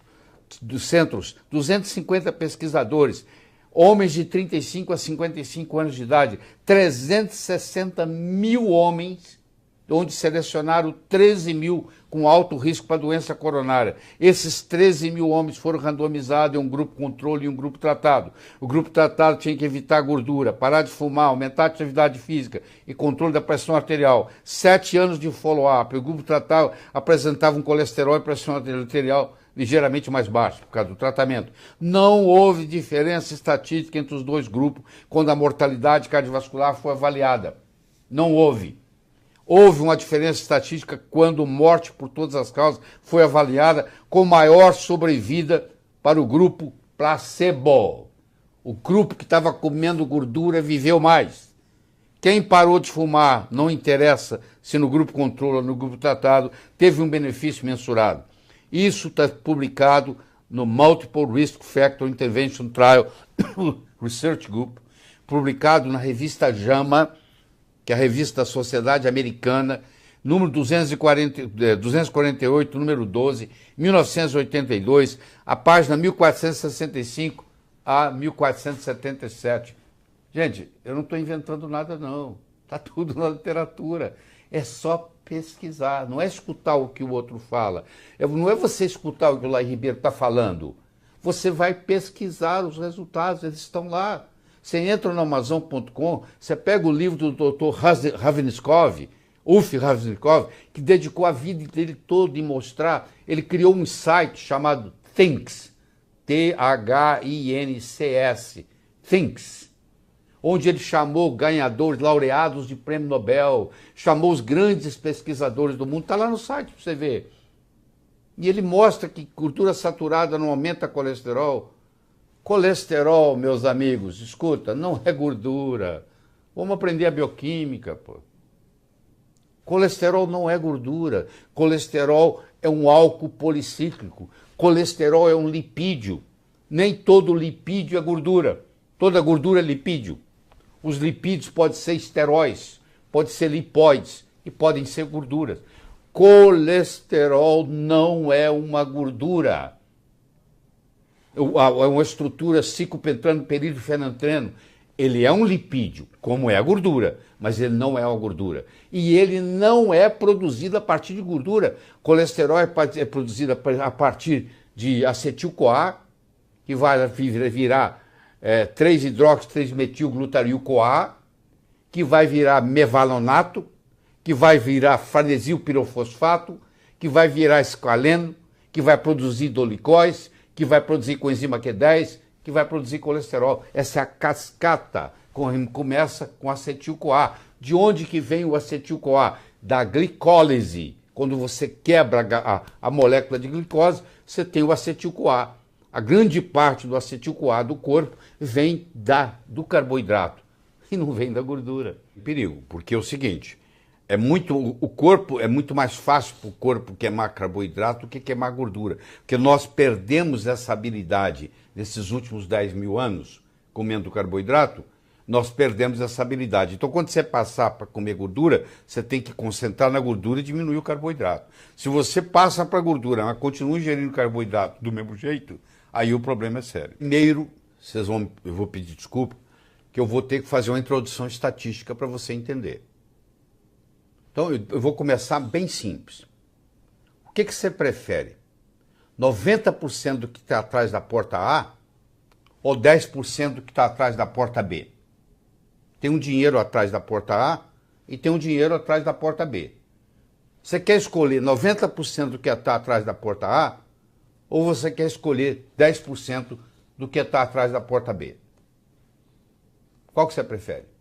250 pesquisadores, homens de 35 a 55 anos de idade, 360 mil homens, onde selecionaram 13 mil com alto risco para doença coronária. Esses 13 mil homens foram randomizados em um grupo controle e um grupo tratado. O grupo tratado tinha que evitar gordura, parar de fumar, aumentar a atividade física e controle da pressão arterial. 7 anos de follow-up. O grupo tratado apresentava um colesterol e pressão arterial ligeiramente mais baixo por causa do tratamento. Não houve diferença estatística entre os dois grupos quando a mortalidade cardiovascular foi avaliada. Não houve. Houve uma diferença estatística quando morte por todas as causas foi avaliada com maior sobrevida para o grupo placebo. O grupo que estava comendo gordura viveu mais. Quem parou de fumar, não interessa se no grupo controle ou no grupo tratado, teve um benefício mensurado. Isso está publicado no Multiple Risk Factor Intervention Trial Research Group, publicado na revista JAMA, que é a revista da Sociedade Americana, número 248, número 12, 1982, a página 1465 a 1477. Gente, eu não estou inventando nada, não. Está tudo na literatura. É só pesquisar, não é escutar o que o outro fala. Não é você escutar o que o Laí Ribeiro está falando. Você vai pesquisar os resultados, eles estão lá. Você entra no Amazon.com, você pega o livro do Dr. Ravnitskov, Ulf Ravnitskov, que dedicou a vida dele toda em mostrar. Ele criou um site chamado Thinks, T-H-I-N-C-S, Thinks, onde ele chamou ganhadores, laureados de prêmio Nobel, chamou os grandes pesquisadores do mundo. Está lá no site para você ver. E ele mostra que gordura saturada não aumenta colesterol. Colesterol, meus amigos, escuta, não é gordura. Vamos aprender a bioquímica, pô. Colesterol não é gordura. Colesterol é um álcool policíclico. Colesterol é um lipídio. Nem todo lipídio é gordura. Toda gordura é lipídio. Os lipídios podem ser esteróis, podem ser lipóides e podem ser gorduras. Colesterol não é uma gordura. É uma estrutura cicopentrano, período fenantreno. Ele é um lipídio, como é a gordura, mas ele não é uma gordura. E ele não é produzido a partir de gordura. Colesterol é produzido a partir de acetil-CoA, que vai virar 3-hidroxi-3-metil-glutariol-CoA, que vai virar mevalonato, que vai virar farnesil-pirofosfato, que vai virar esqualeno, que vai produzir dolicóis, que vai produzir coenzima Q10, que vai produzir colesterol. Essa é a cascata. Começa com acetil-CoA. De onde que vem o acetil-CoA? Da glicólise. Quando você quebra a molécula de glicose, você tem o acetil-CoA. A grande parte do acetil-CoA do corpo vem do carboidrato e não vem da gordura. Perigo, porque é o seguinte, o corpo é muito mais fácil para o corpo queimar carboidrato do que queimar gordura, porque nós perdemos essa habilidade nesses últimos 10 mil anos comendo carboidrato, nós perdemos essa habilidade. Então, quando você passar para comer gordura, você tem que concentrar na gordura e diminuir o carboidrato. Se você passa para a gordura, mas continua ingerindo carboidrato do mesmo jeito, aí o problema é sério. Primeiro, eu vou pedir desculpa, que eu vou ter que fazer uma introdução estatística para você entender. Então, eu vou começar bem simples. O que você prefere? 90% do que está atrás da porta A ou 10% do que está atrás da porta B? Tem um dinheiro atrás da porta A e tem um dinheiro atrás da porta B. Você quer escolher 90% do que está atrás da porta A ou você quer escolher 10% do que está atrás da porta B? Qual que você prefere?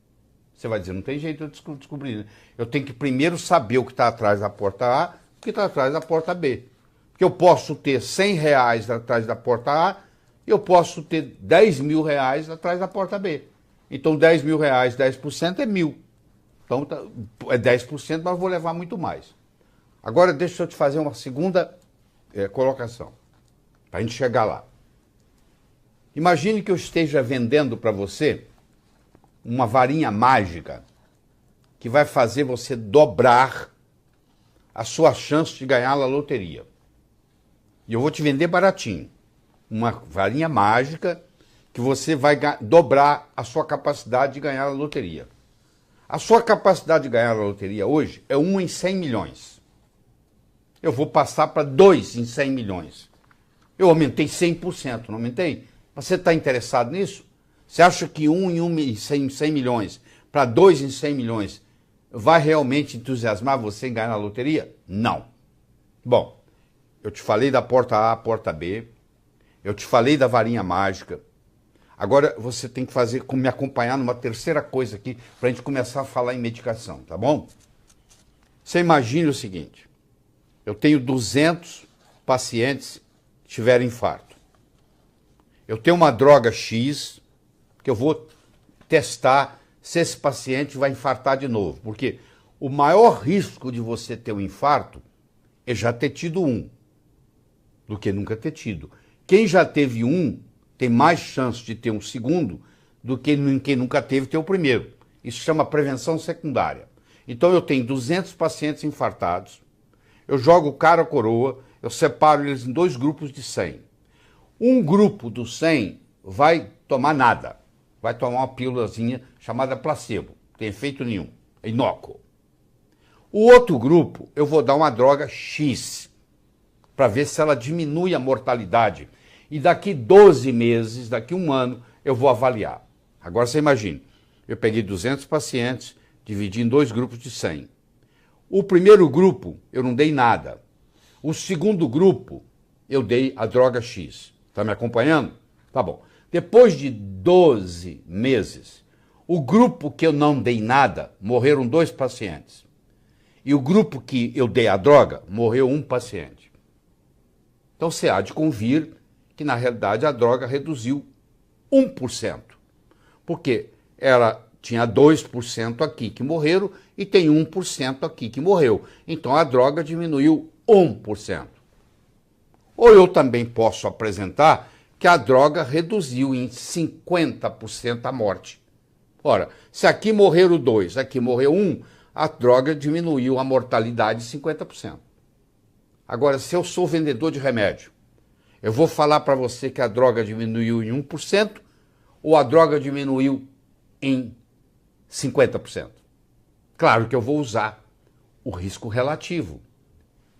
Você vai dizer, não tem jeito de descobrir, né? Eu tenho que primeiro saber o que está atrás da porta A e o que está atrás da porta B. Porque eu posso ter R$100 atrás da porta A e eu posso ter R$10.000 atrás da porta B. Então, R$10.000, 10% é 1.000. Então, é 10%, mas eu vou levar muito mais. Agora, deixa eu te fazer uma segunda colocação. para a gente chegar lá. Imagine que eu esteja vendendo para você uma varinha mágica que vai fazer você dobrar a sua chance de ganhar na loteria. E eu vou te vender baratinho. Uma varinha mágica que você vai dobrar a sua capacidade de ganhar na loteria. A sua capacidade de ganhar na loteria hoje é 1 em 100 milhões. Eu vou passar para 2 em 100 milhões. Eu aumentei 100%, não aumentei? Você está interessado nisso? Você acha que 1 em 100 milhões para 2 em 100 milhões vai realmente entusiasmar você em ganhar na loteria? Não. Bom, eu te falei da porta A, porta B, eu te falei da varinha mágica. Agora você tem que me acompanhar numa terceira coisa aqui para a gente começar a falar em medicação, tá bom? Você imagine o seguinte, eu tenho 200 pacientes que tiveram infarto. Eu tenho uma droga X que eu vou testar se esse paciente vai infartar de novo. Porque o maior risco de você ter um infarto é já ter tido um, do que nunca ter tido. Quem já teve um tem mais chance de ter um segundo do que quem nunca teve ter o primeiro. Isso chama prevenção secundária. Então eu tenho 200 pacientes infartados, eu jogo cara a coroa, eu separo eles em 2 grupos de 100. Um grupo dos 100 vai tomar nada, vai tomar uma pílulazinha chamada placebo, não tem efeito nenhum, é inócuo. O outro grupo eu vou dar uma droga X, para ver se ela diminui a mortalidade. E daqui 12 meses, daqui 1 ano, eu vou avaliar. Agora você imagine, eu peguei 200 pacientes, dividi em 2 grupos de 100. O primeiro grupo, eu não dei nada. O segundo grupo, eu dei a droga X. Está me acompanhando? Tá bom. Depois de 12 meses, o grupo que eu não dei nada, morreram 2 pacientes. E o grupo que eu dei a droga, morreu 1 paciente. Então você há de convir que, na realidade, a droga reduziu 1%. Porque ela tinha 2% aqui que morreram e tem 1% aqui que morreu. Então a droga diminuiu 1%. Ou eu também posso apresentar que a droga reduziu em 50% a morte. Ora, se aqui morreram 2, aqui morreu 1, a droga diminuiu a mortalidade em 50%. Agora, se eu sou vendedor de remédio, eu vou falar para você que a droga diminuiu em 1% ou a droga diminuiu em 50%? Claro que eu vou usar o risco relativo,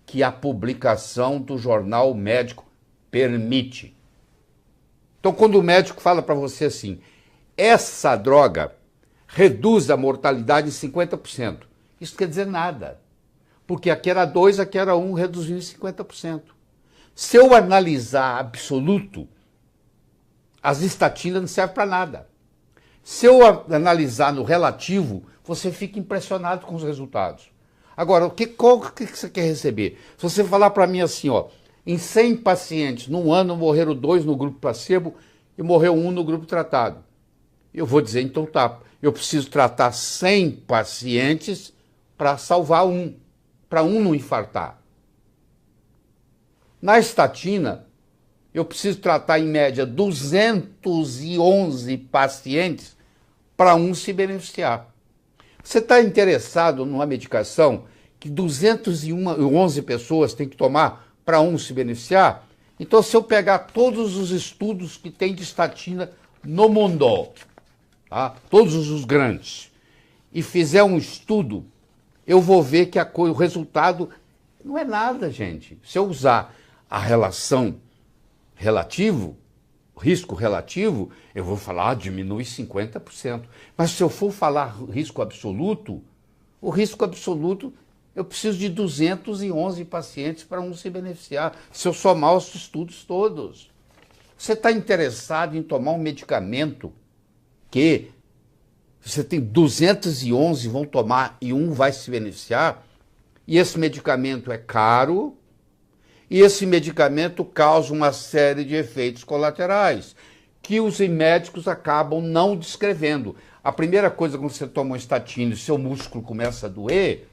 que a publicação do jornal médico permite. Então, quando o médico fala para você assim, essa droga reduz a mortalidade em 50%, isso quer dizer nada. Porque aqui era 2, aqui era 1, reduziu em 50%. Se eu analisar absoluto, as estatinas não servem para nada. Se eu analisar no relativo, você fica impressionado com os resultados. Agora, qual que você quer receber? Se você falar para mim assim, ó, em 100 pacientes, num ano morreram 2 no grupo placebo e morreu 1 no grupo tratado. Eu vou dizer, então tá, eu preciso tratar 100 pacientes para salvar 1, para 1 não infartar. Na estatina, eu preciso tratar em média 211 pacientes para 1 se beneficiar. Você está interessado numa medicação que 211 pessoas têm que tomar para 1 se beneficiar? Então, se eu pegar todos os estudos que tem de estatina no mundo, tá? Todos os grandes, e fizer um estudo, eu vou ver que o resultado não é nada, gente. Se eu usar a relação relativo, risco relativo, eu vou falar, diminui 50%. Mas se eu for falar risco absoluto, o risco absoluto, eu preciso de 211 pacientes para 1 se beneficiar, se eu somar os estudos todos. Você está interessado em tomar um medicamento que você tem 211 vão tomar e 1 vai se beneficiar, e esse medicamento é caro, e esse medicamento causa uma série de efeitos colaterais que os médicos acabam não descrevendo. A primeira coisa quando você toma um estatina e seu músculo começa a doer,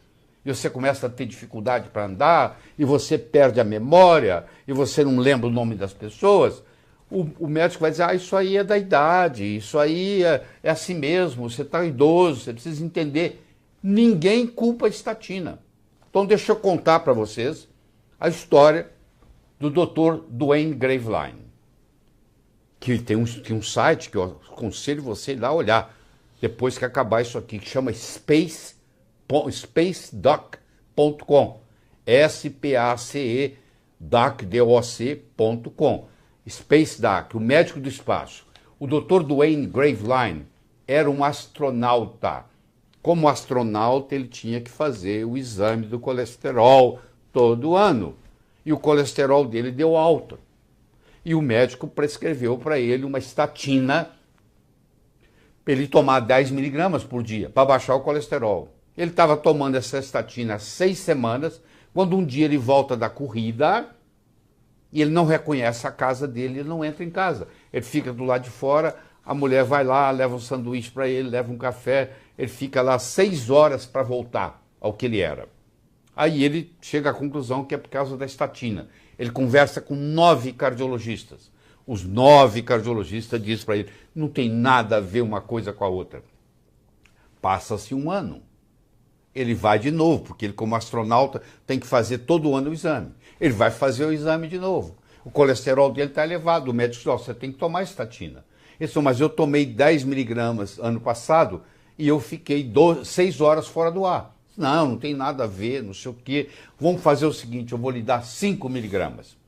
e você começa a ter dificuldade para andar, e você perde a memória, e você não lembra o nome das pessoas, o médico vai dizer, isso aí é da idade, isso aí é assim mesmo, você está idoso, você precisa entender. Ninguém culpa a estatina. Então deixa eu contar para vocês a história do Dr. Duane Graveline, que tem um site que eu aconselho você ir lá olhar, depois que acabar isso aqui, que chama spacedoc.com, S-P-A-C-E, doc.com, SpaceDoc, o médico do espaço. O Dr. Duane Graveline era um astronauta. Como astronauta, ele tinha que fazer o exame do colesterol todo ano. E o colesterol dele deu alta. E o médico prescreveu para ele uma estatina para ele tomar 10 miligramas por dia, para baixar o colesterol. Ele estava tomando essa estatina há 6 semanas, quando um dia ele volta da corrida e ele não reconhece a casa dele, ele não entra em casa. Ele fica do lado de fora, a mulher vai lá, leva um sanduíche para ele, leva um café, ele fica lá 6 horas para voltar ao que ele era. Aí ele chega à conclusão que é por causa da estatina. Ele conversa com 9 cardiologistas. Os 9 cardiologistas dizem para ele, não tem nada a ver uma coisa com a outra. Passa-se um ano. Ele vai de novo, porque ele, como astronauta, tem que fazer todo ano o exame. Ele vai fazer o exame de novo. O colesterol dele está elevado. O médico diz, você tem que tomar estatina. Ele disse, mas eu tomei 10 miligramas ano passado e eu fiquei 6 horas fora do ar. Não tem nada a ver, não sei o quê. Vamos fazer o seguinte, eu vou lhe dar 5 miligramas.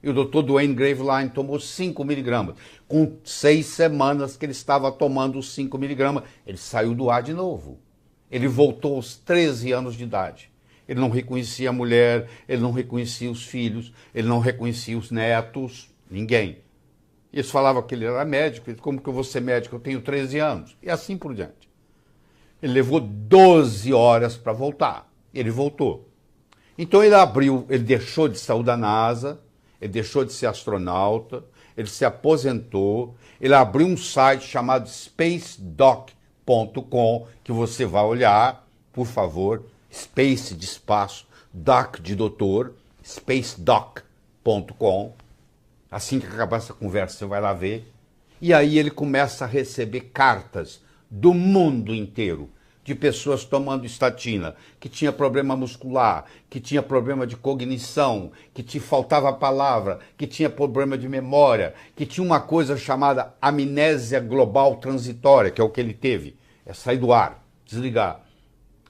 E o Dr. Duane Graveline tomou 5 miligramas. Com 6 semanas que ele estava tomando os 5 miligramas, ele saiu do ar de novo. Ele voltou aos 13 anos de idade. Ele não reconhecia a mulher, ele não reconhecia os filhos, ele não reconhecia os netos, ninguém. Eles falavam que ele era médico, como que eu vou ser médico? Eu tenho 13 anos. E assim por diante. Ele levou 12 horas para voltar. Ele voltou. Então ele deixou de sair da NASA, ele deixou de ser astronauta, ele se aposentou, ele abriu um site chamado spacedoc.com, que você vai olhar, por favor, space de espaço, doc de doutor, spacedoc.com. Assim que acabar essa conversa, você vai lá ver. E aí ele começa a receber cartas do mundo inteiro, de pessoas tomando estatina, que tinha problema muscular, que tinha problema de cognição, que te faltava palavra, que tinha problema de memória, que tinha uma coisa chamada amnésia global transitória, que é o que ele teve. É sair do ar, desligar.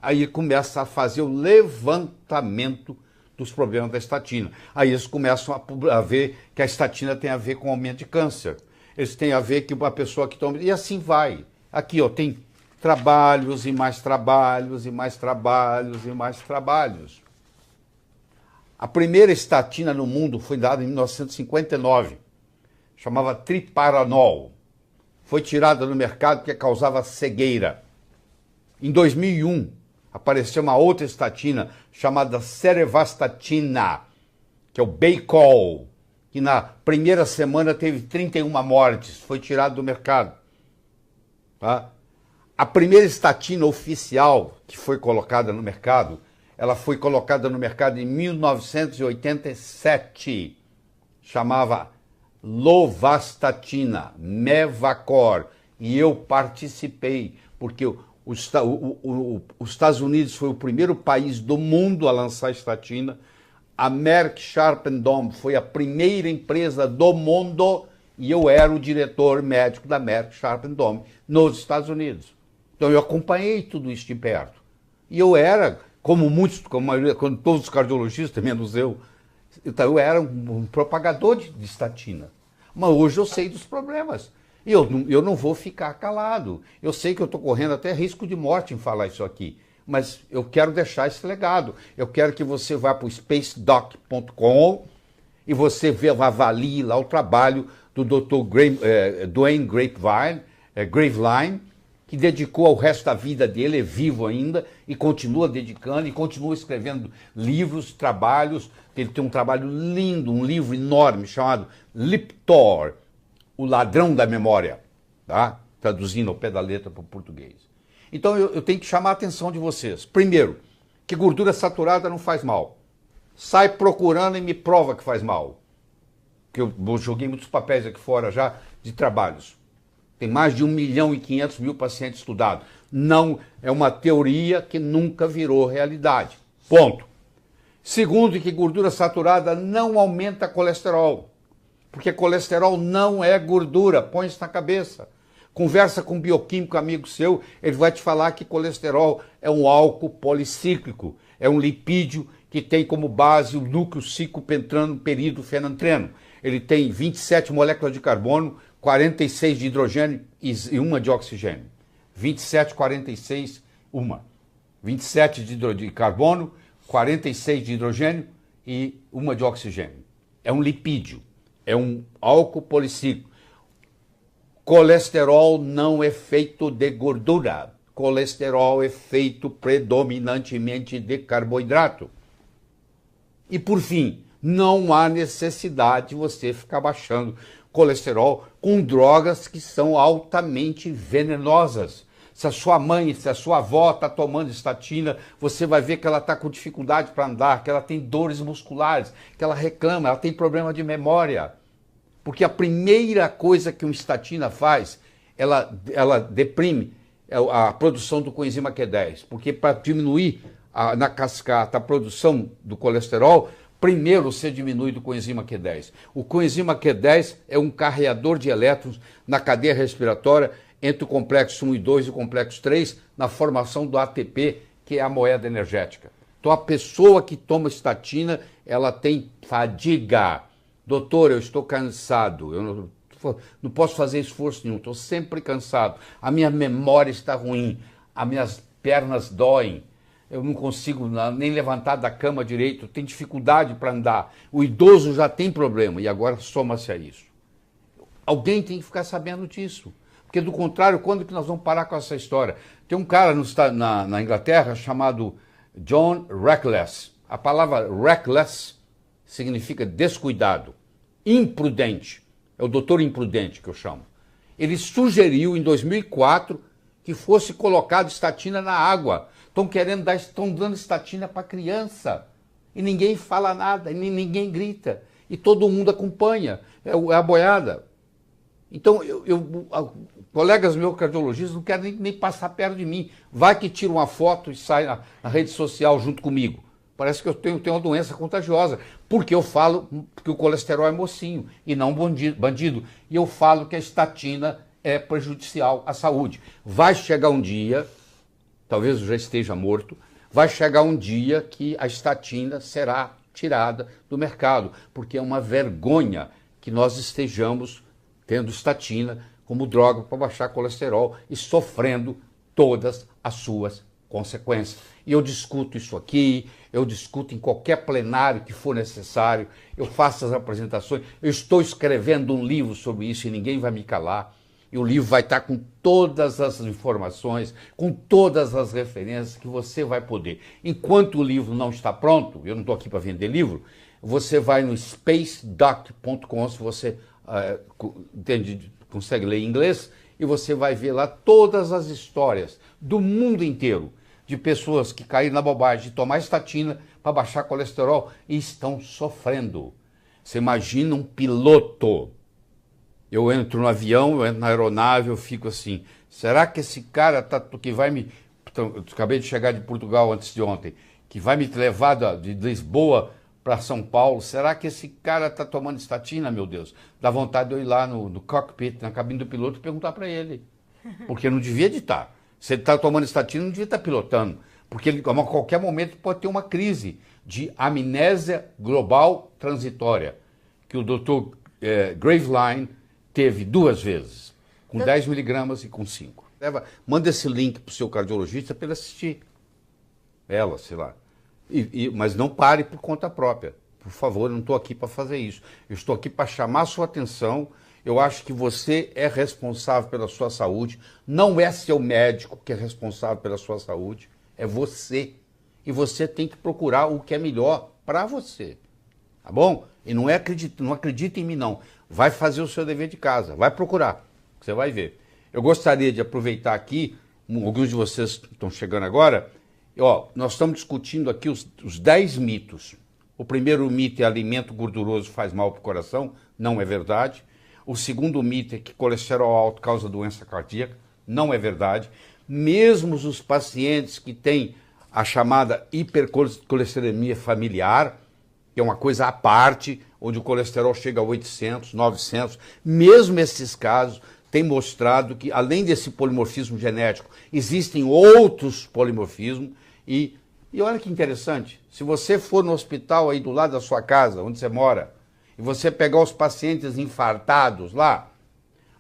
Aí ele começa a fazer o levantamento dos problemas da estatina. Aí eles começam a ver que a estatina tem a ver com aumento de câncer. Eles têm a ver que uma pessoa que toma... E assim vai. Aqui, ó, tem trabalhos e mais trabalhos e mais trabalhos e mais trabalhos. A primeira estatina no mundo foi dada em 1959. Chamava Triparanol. Foi tirada do mercado porque causava cegueira. Em 2001, apareceu uma outra estatina chamada Cerevastatina, que é o Baycol, que na primeira semana teve 31 mortes, foi tirado do mercado. Tá? A primeira estatina oficial que foi colocada no mercado, ela foi colocada no mercado em 1987, chamava Lovastatina, Mevacor, e eu participei, porque os Estados Unidos foi o primeiro país do mundo a lançar estatina, a Merck Sharp and Dohme foi a primeira empresa do mundo e eu era o diretor médico da Merck Sharp and Dohme nos Estados Unidos. Então eu acompanhei tudo isso de perto. E eu era, como todos os cardiologistas, menos eu, então eu era um propagador de estatina. Mas hoje eu sei dos problemas. E eu não vou ficar calado. Eu sei que eu estou correndo até risco de morte em falar isso aqui. Mas eu quero deixar esse legado. Eu quero que você vá para o spacedoc.com e você avalie lá o trabalho do Dr. Duane Graveline, que dedicou o resto da vida dele, é vivo ainda, e continua dedicando, e continua escrevendo livros, trabalhos. Ele tem um trabalho lindo, um livro enorme chamado Liptor, o ladrão da memória, tá? Traduzindo ao pé da letra para o português. Então eu tenho que chamar a atenção de vocês. Primeiro, que gordura saturada não faz mal. Sai procurando e me prova que faz mal. Que eu joguei muitos papéis aqui fora já de trabalhos. Tem mais de 1.500.000 pacientes estudados. Não, é uma teoria que nunca virou realidade. Ponto. Segundo, que gordura saturada não aumenta colesterol. Porque colesterol não é gordura. Põe isso na cabeça. Conversa com um bioquímico amigo seu, ele vai te falar que colesterol é um álcool policíclico. É um lipídio que tem como base o núcleo ciclopentrano peridofenantreno. Ele tem 27 moléculas de carbono, 46 de hidrogênio e uma de oxigênio. 27, 46, uma. 27 de carbono, 46 de hidrogênio e uma de oxigênio. É um lipídio, é um álcool policíclico. Colesterol não é feito de gordura. Colesterol é feito predominantemente de carboidrato. E por fim, não há necessidade de você ficar baixando colesterol com drogas que são altamente venenosas. Se a sua mãe, se a sua avó está tomando estatina, você vai ver que ela está com dificuldade para andar, que ela tem dores musculares, que ela reclama, ela tem problema de memória. Porque a primeira coisa que uma estatina faz, ela deprime a produção do coenzima Q10. Porque para diminuir na cascata a produção do colesterol, primeiro você diminui do coenzima Q10. O coenzima Q10 é um carreador de elétrons na cadeia respiratória entre o complexo 1 e 2 e o complexo 3, na formação do ATP, que é a moeda energética. Então a pessoa que toma estatina, ela tem fadiga. Doutor, eu estou cansado, eu não posso fazer esforço nenhum, estou sempre cansado. A minha memória está ruim, as minhas pernas doem. Eu não consigo nem levantar da cama direito, tenho dificuldade para andar. O idoso já tem problema e agora soma-se a isso. Alguém tem que ficar sabendo disso. Porque do contrário, quando que nós vamos parar com essa história? Tem um cara na Inglaterra chamado John Reckless. A palavra reckless significa descuidado, imprudente. É o doutor imprudente que eu chamo. Ele sugeriu em 2004 que fosse colocado estatina na água. Estão dando estatina para criança. E ninguém fala nada, e ninguém grita. E todo mundo acompanha. É a boiada. Então, colegas meus cardiologistas não querem nem passar perto de mim. Vai que tira uma foto e sai na rede social junto comigo. Parece que eu tenho uma doença contagiosa. Porque eu falo que o colesterol é mocinho e não bandido. E eu falo que a estatina é prejudicial à saúde. Vai chegar um dia, talvez eu já esteja morto, vai chegar um dia que a estatina será tirada do mercado. Porque é uma vergonha que nós estejamos tendo estatina como droga para baixar colesterol e sofrendo todas as suas consequências. E eu discuto isso aqui, eu discuto em qualquer plenário que for necessário, eu faço as apresentações, eu estou escrevendo um livro sobre isso e ninguém vai me calar. E o livro vai estar com todas as informações, com todas as referências que você vai poder. Enquanto o livro não está pronto, eu não estou aqui para vender livro, você vai no spacedoc.com, se você consegue ler em inglês, e você vai ver lá todas as histórias do mundo inteiro de pessoas que caíram na bobagem de tomar estatina para baixar colesterol e estão sofrendo. Você imagina um piloto. Eu entro no avião, eu entro na aeronave, eu fico assim, será que esse cara que vai me... Eu acabei de chegar de Portugal antes de ontem, que vai me levar de Lisboa para São Paulo, será que esse cara está tomando estatina, meu Deus? Dá vontade de eu ir lá no cockpit, na cabine do piloto e perguntar para ele. Porque não devia de estar. Se ele está tomando estatina, não devia estar pilotando. Porque ele, a qualquer momento pode ter uma crise de amnésia global transitória, que o Dr. Graveline teve 2 vezes, com 10 miligramas e com 5. Manda esse link para o seu cardiologista para ele assistir. Ela, sei lá. Mas não pare por conta própria. Por favor, eu não estou aqui para fazer isso. Eu estou aqui para chamar a sua atenção. Eu acho que você é responsável pela sua saúde. Não é seu médico que é responsável pela sua saúde. É você. E você tem que procurar o que é melhor para você. Tá bom? E não acredita em mim, não. Vai fazer o seu dever de casa. Vai procurar. Você vai ver. Eu gostaria de aproveitar aqui, alguns de vocês estão chegando agora, Ó, nós estamos discutindo aqui os 10 mitos. O primeiro mito é alimento gorduroso faz mal para o coração. Não é verdade. O segundo mito é que colesterol alto causa doença cardíaca. Não é verdade. Mesmo os pacientes que têm a chamada hipercolesterolemia familiar, que é uma coisa à parte, onde o colesterol chega a 800, 900, mesmo esses casos têm mostrado que, além desse polimorfismo genético, existem outros polimorfismos. E olha que interessante, se você for no hospital aí do lado da sua casa, onde você mora, e você pegar os pacientes infartados lá,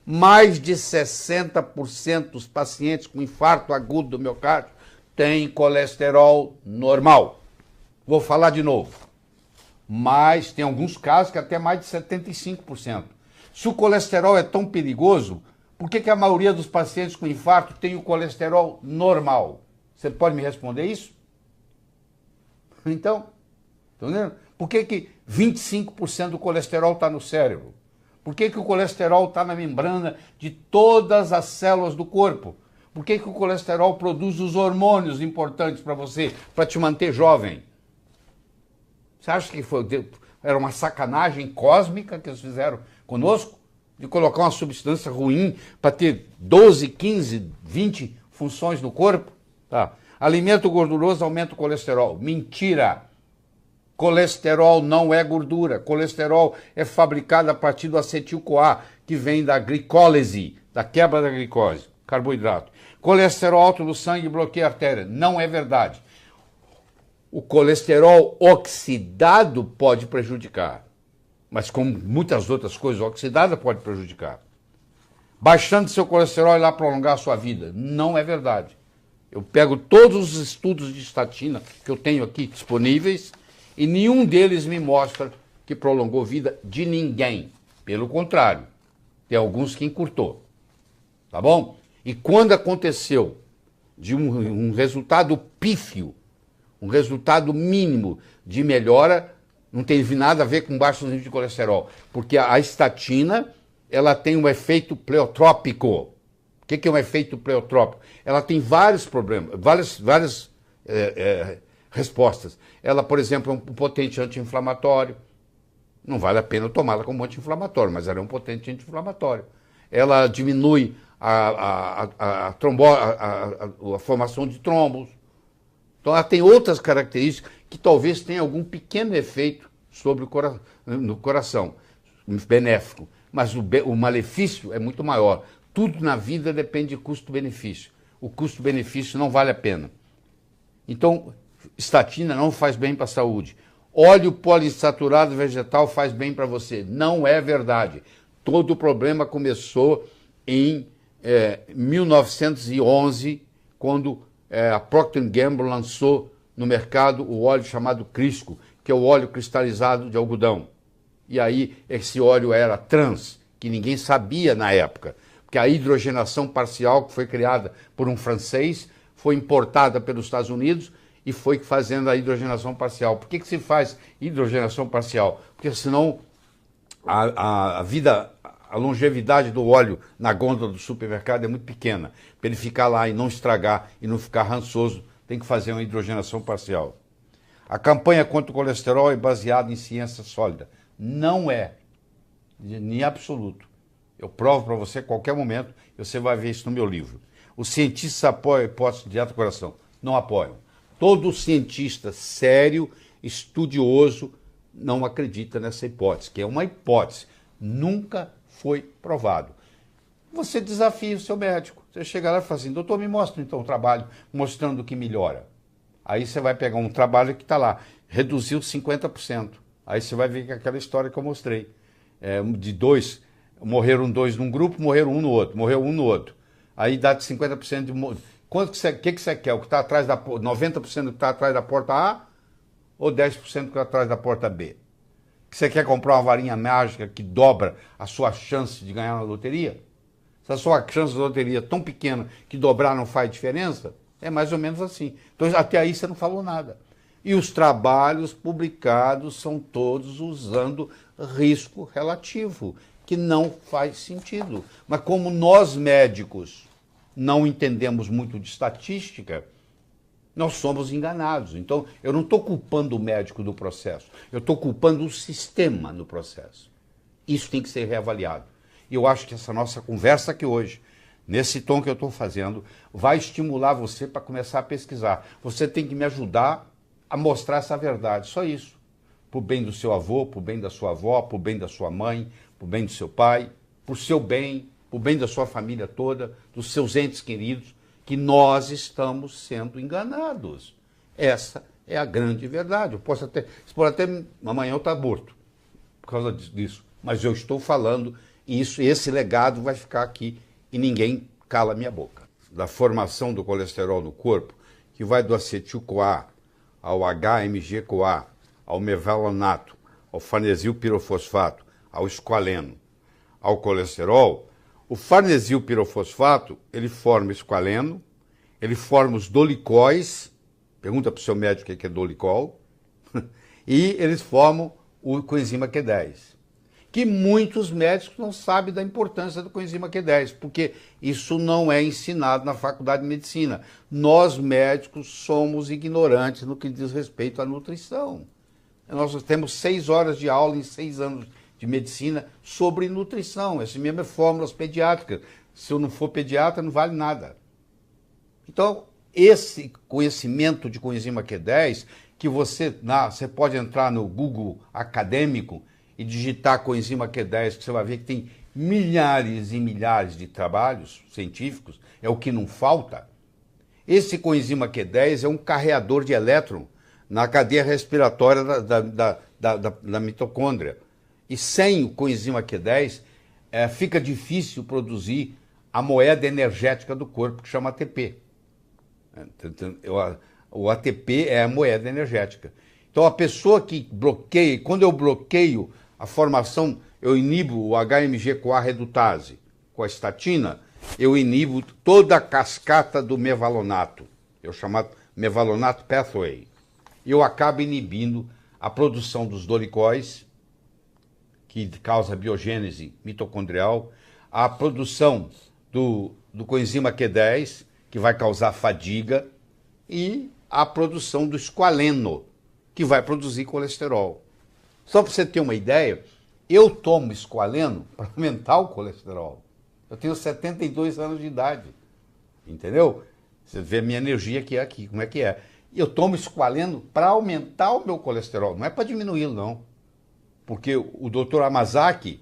mais de 60% dos pacientes com infarto agudo do miocárdio têm colesterol normal. Vou falar de novo. Mas tem alguns casos que até mais de 75%. Se o colesterol é tão perigoso, por que a maioria dos pacientes com infarto tem o colesterol normal? Você pode me responder isso? Então, tá entendendo? Por que 25% do colesterol está no cérebro? Por que o colesterol está na membrana de todas as células do corpo? Por que o colesterol produz os hormônios importantes para você, para te manter jovem? Você acha que era uma sacanagem cósmica que eles fizeram conosco? De colocar uma substância ruim para ter 12, 15, 20 funções no corpo? Tá. Alimento gorduroso aumenta o colesterol. Mentira! Colesterol não é gordura. Colesterol é fabricado a partir do acetil-CoA, que vem da glicólise, da quebra da glicose, carboidrato. Colesterol alto no sangue bloqueia a artéria. Não é verdade. O colesterol oxidado pode prejudicar, mas como muitas outras coisas, oxidada pode prejudicar. Baixando seu colesterol e lá prolongar a sua vida. Não é verdade. Eu pego todos os estudos de estatina que eu tenho aqui disponíveis e nenhum deles me mostra que prolongou a vida de ninguém. Pelo contrário, tem alguns que encurtou. Tá bom? E quando aconteceu de um resultado pífio, um resultado mínimo de melhora, não teve nada a ver com baixo nível de colesterol, porque a estatina ela tem um efeito pleotrópico. O que é um efeito pleotrópico? Ela tem vários problemas, várias respostas. Ela, por exemplo, é um potente anti-inflamatório. Não vale a pena tomá-la como anti-inflamatório, mas ela é um potente anti-inflamatório. Ela diminui a formação de trombos. Então, ela tem outras características que talvez tenha algum pequeno efeito sobre no coração, benéfico. Mas o malefício é muito maior. Tudo na vida depende de custo-benefício. O custo-benefício não vale a pena. Então, estatina não faz bem para a saúde. Óleo poliinsaturado vegetal faz bem para você. Não é verdade. Todo o problema começou em 1911, quando a Procter & Gamble lançou no mercado o óleo chamado Crisco, que é o óleo cristalizado de algodão. E aí esse óleo era trans, que ninguém sabia na época, porque a hidrogenação parcial, que foi criada por um francês, foi importada pelos Estados Unidos e foi fazendo a hidrogenação parcial. Por que se faz hidrogenação parcial? Porque senão a longevidade do óleo na gôndola do supermercado é muito pequena. Para ele ficar lá e não estragar e não ficar rançoso, tem que fazer uma hidrogenação parcial. A campanha contra o colesterol é baseada em ciência sólida. Não é, em absoluto. Eu provo para você a qualquer momento, e você vai ver isso no meu livro. Os cientistas apoiam a hipótese de dieta coração. Não apoiam. Todo cientista sério, estudioso, não acredita nessa hipótese, que é uma hipótese. Nunca foi provado. Você desafia o seu médico. Você chega lá e fala assim, doutor, me mostra então o trabalho mostrando que melhora. Aí você vai pegar um trabalho que está lá, reduziu 50%. Aí você vai ver que é aquela história que eu mostrei. De dois, morreram dois num grupo, morreram um no outro, morreu um no outro. Aí dá de 50% de... Quanto que você quer? O que está atrás da 90% do que está atrás da porta A ou 10% que está atrás da porta B? Que você quer comprar uma varinha mágica que dobra a sua chance de ganhar na loteria? Se a sua chance de loteria é tão pequena que dobrar não faz diferença, é mais ou menos assim. Então até aí você não falou nada. E os trabalhos publicados são todos usando risco relativo, que não faz sentido. Mas como nós médicos não entendemos muito de estatística, Nós somos enganados. Então, eu não estou culpando o médico do processo, eu estou culpando o sistema no processo. Isso tem que ser reavaliado. E eu acho que essa nossa conversa aqui hoje, nesse tom que eu estou fazendo, vai estimular você para começar a pesquisar. Você tem que me ajudar a mostrar essa verdade, só isso. Por bem do seu avô, por bem da sua avó, por bem da sua mãe, por bem do seu pai, por seu bem, por bem da sua família toda, dos seus entes queridos, que nós estamos sendo enganados. Essa é a grande verdade. Eu posso até amanhã eu estar morto por causa disso, mas eu estou falando isso, esse legado vai ficar aqui e ninguém cala a minha boca. Da formação do colesterol no corpo, que vai do acetil-CoA ao HMG-CoA, ao mevalonato, ao farnesil-pirofosfato, ao esqualeno, ao colesterol, o farnesil-pirofosfato, ele forma esqualeno, ele forma os dolicóis, pergunta para o seu médico o que é dolicol, e eles formam o coenzima Q10. Que muitos médicos não sabem da importância do coenzima Q10, porque isso não é ensinado na faculdade de medicina. Nós, médicos, somos ignorantes no que diz respeito à nutrição. Nós temos 6 horas de aula em 6 anos de medicina sobre nutrição. Esse mesmo é fórmulas pediátricas. Se eu não for pediatra, não vale nada. Então, esse conhecimento de coenzima Q10, que você pode entrar no Google acadêmico e digitar coenzima Q10, que você vai ver que tem milhares e milhares de trabalhos científicos, é o que não falta. Esse coenzima Q10 é um carreador de elétron na cadeia respiratória da mitocôndria. E sem o coenzima Q10, fica difícil produzir a moeda energética do corpo, que chama ATP. O ATP é a moeda energética. Então, a pessoa que bloqueia, quando eu bloqueio a formação, eu inibo o HMG-CoA redutase com a estatina, eu inibo toda a cascata do mevalonato, eu chamo mevalonato pathway. Eu acabo inibindo a produção dos dolicóis, que causa biogênese mitocondrial, a produção do coenzima Q10, que vai causar fadiga, e a produção do esqualeno, que vai produzir colesterol. Só para você ter uma ideia, eu tomo esqualeno para aumentar o colesterol. Eu tenho 72 anos de idade, entendeu? Você vê a minha energia que é aqui, como é que é. Eu tomo esqualeno para aumentar o meu colesterol, não é para diminuí-lo, não. Porque o Dr. Hamasaki,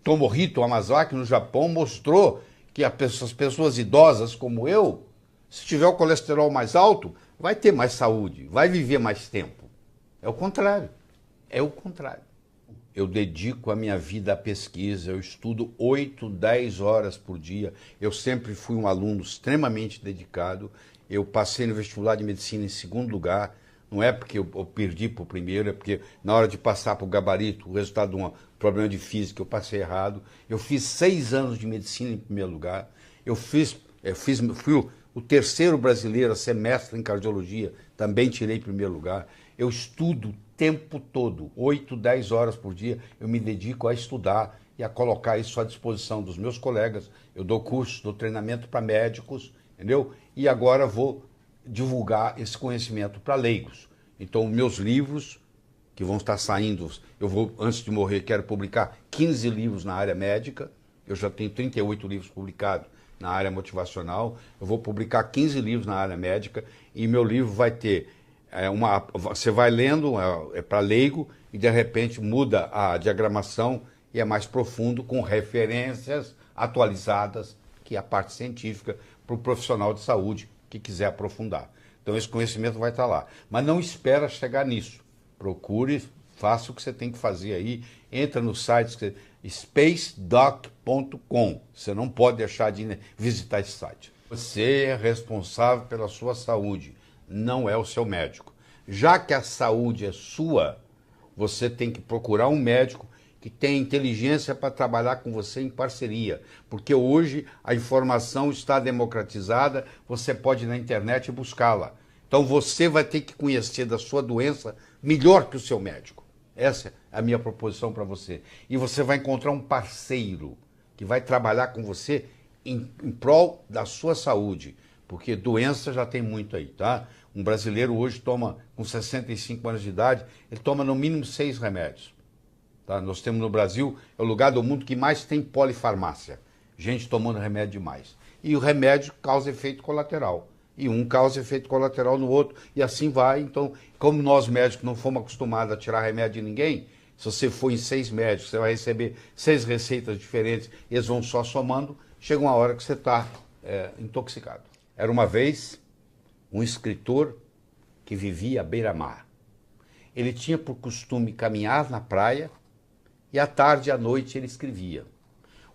Tomohito Hamasaki, no Japão, mostrou que as pessoas idosas como eu, se tiver o colesterol mais alto, vai ter mais saúde, vai viver mais tempo. É o contrário. É o contrário. Eu dedico a minha vida à pesquisa, eu estudo 8, 10 horas por dia. Eu sempre fui um aluno extremamente dedicado. Eu passei no vestibular de medicina em 2º lugar. Não é porque eu perdi para o primeiro, é porque na hora de passar para o gabarito, o resultado de um problema de física, eu passei errado. Eu fiz 6 anos de medicina em primeiro lugar. Fui o 3º brasileiro a ser mestre em cardiologia, também tirei primeiro lugar. Eu estudo o tempo todo, 8, 10 horas por dia, eu me dedico a estudar e a colocar isso à disposição dos meus colegas. Eu dou curso, dou treinamento para médicos, entendeu? E agora vou divulgar esse conhecimento para leigos. Então, meus livros, que vão estar saindo, antes de morrer, quero publicar 15 livros na área médica, eu já tenho 38 livros publicados na área motivacional, eu vou publicar 15 livros na área médica, e meu livro vai ter você vai lendo, é para leigo, e de repente muda a diagramação e é mais profundo, com referências atualizadas, que é a parte científica, para o profissional de saúde que quiser aprofundar. Então esse conhecimento vai estar lá. Mas não espera chegar nisso. Procure, faça o que você tem que fazer aí, entra no site spacedoc.com. Você não pode deixar de visitar esse site. Você é responsável pela sua saúde, não é o seu médico. Já que a saúde é sua, você tem que procurar um médico que tenha inteligência para trabalhar com você em parceria. Porque hoje a informação está democratizada, você pode ir na internet buscá-la. Então você vai ter que conhecer da sua doença melhor que o seu médico. Essa é a minha proposição para você. E você vai encontrar um parceiro que vai trabalhar com você em prol da sua saúde. Porque doença já tem muito aí, tá? Um brasileiro hoje toma, com 65 anos de idade, ele toma no mínimo 6 remédios. Tá? Nós temos no Brasil, é o lugar do mundo que mais tem polifarmácia. Gente tomando remédio demais. E o remédio causa efeito colateral. E um causa efeito colateral no outro. E assim vai. Então, como nós médicos não fomos acostumados a tirar remédio de ninguém, se você for em 6 médicos, você vai receber 6 receitas diferentes, eles vão só somando, chega uma hora que você está intoxicado. Era uma vez um escritor que vivia à beira-mar. Ele tinha por costume caminhar na praia e à tarde e à noite ele escrevia.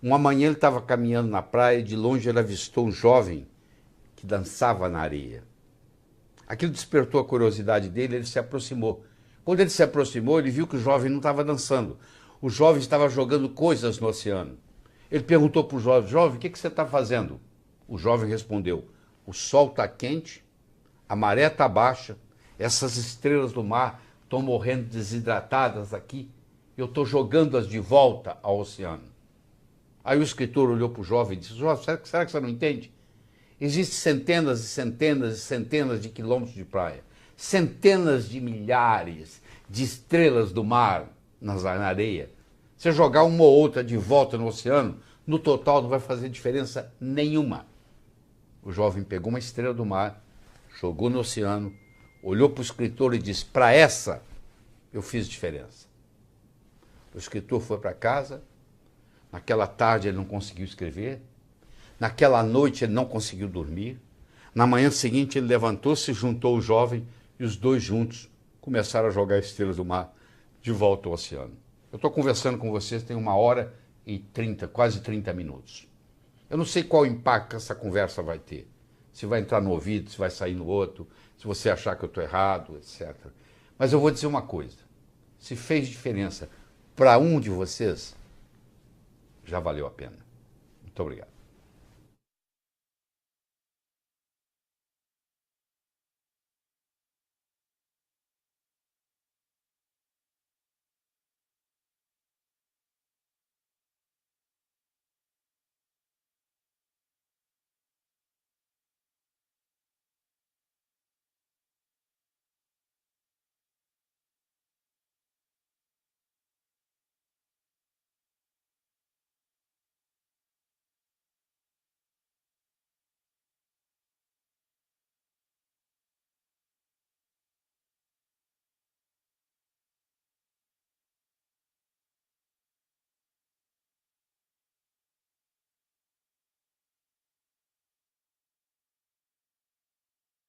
Uma manhã ele estava caminhando na praia e de longe ele avistou um jovem que dançava na areia. Aquilo despertou a curiosidade dele, ele se aproximou. Quando ele se aproximou, ele viu que o jovem não estava dançando. O jovem estava jogando coisas no oceano. Ele perguntou para o jovem, jovem, o que você está fazendo? O jovem respondeu, o sol está quente, a maré está baixa, essas estrelas do mar estão morrendo desidratadas aqui, eu estou jogando-as de volta ao oceano. Aí o escritor olhou para o jovem e disse, jovem, será que você não entende? Existem centenas e centenas e centenas de quilômetros de praia, centenas de milhares de estrelas do mar na areia. Você jogar uma ou outra de volta no oceano, no total não vai fazer diferença nenhuma. O jovem pegou uma estrela do mar, jogou no oceano, olhou para o escritor e disse, para essa eu fiz diferença. O escritor foi para casa, naquela tarde ele não conseguiu escrever, naquela noite ele não conseguiu dormir, na manhã seguinte ele levantou-se, juntou o jovem e os dois juntos começaram a jogar estrelas do mar de volta ao oceano. Eu estou conversando com vocês tem 1h30, quase 30 minutos. Eu não sei qual impacto essa conversa vai ter. Se vai entrar no ouvido, se vai sair no outro, se você achar que eu estou errado, etc. Mas eu vou dizer uma coisa. Se fez diferença para um de vocês, já valeu a pena. Muito obrigado.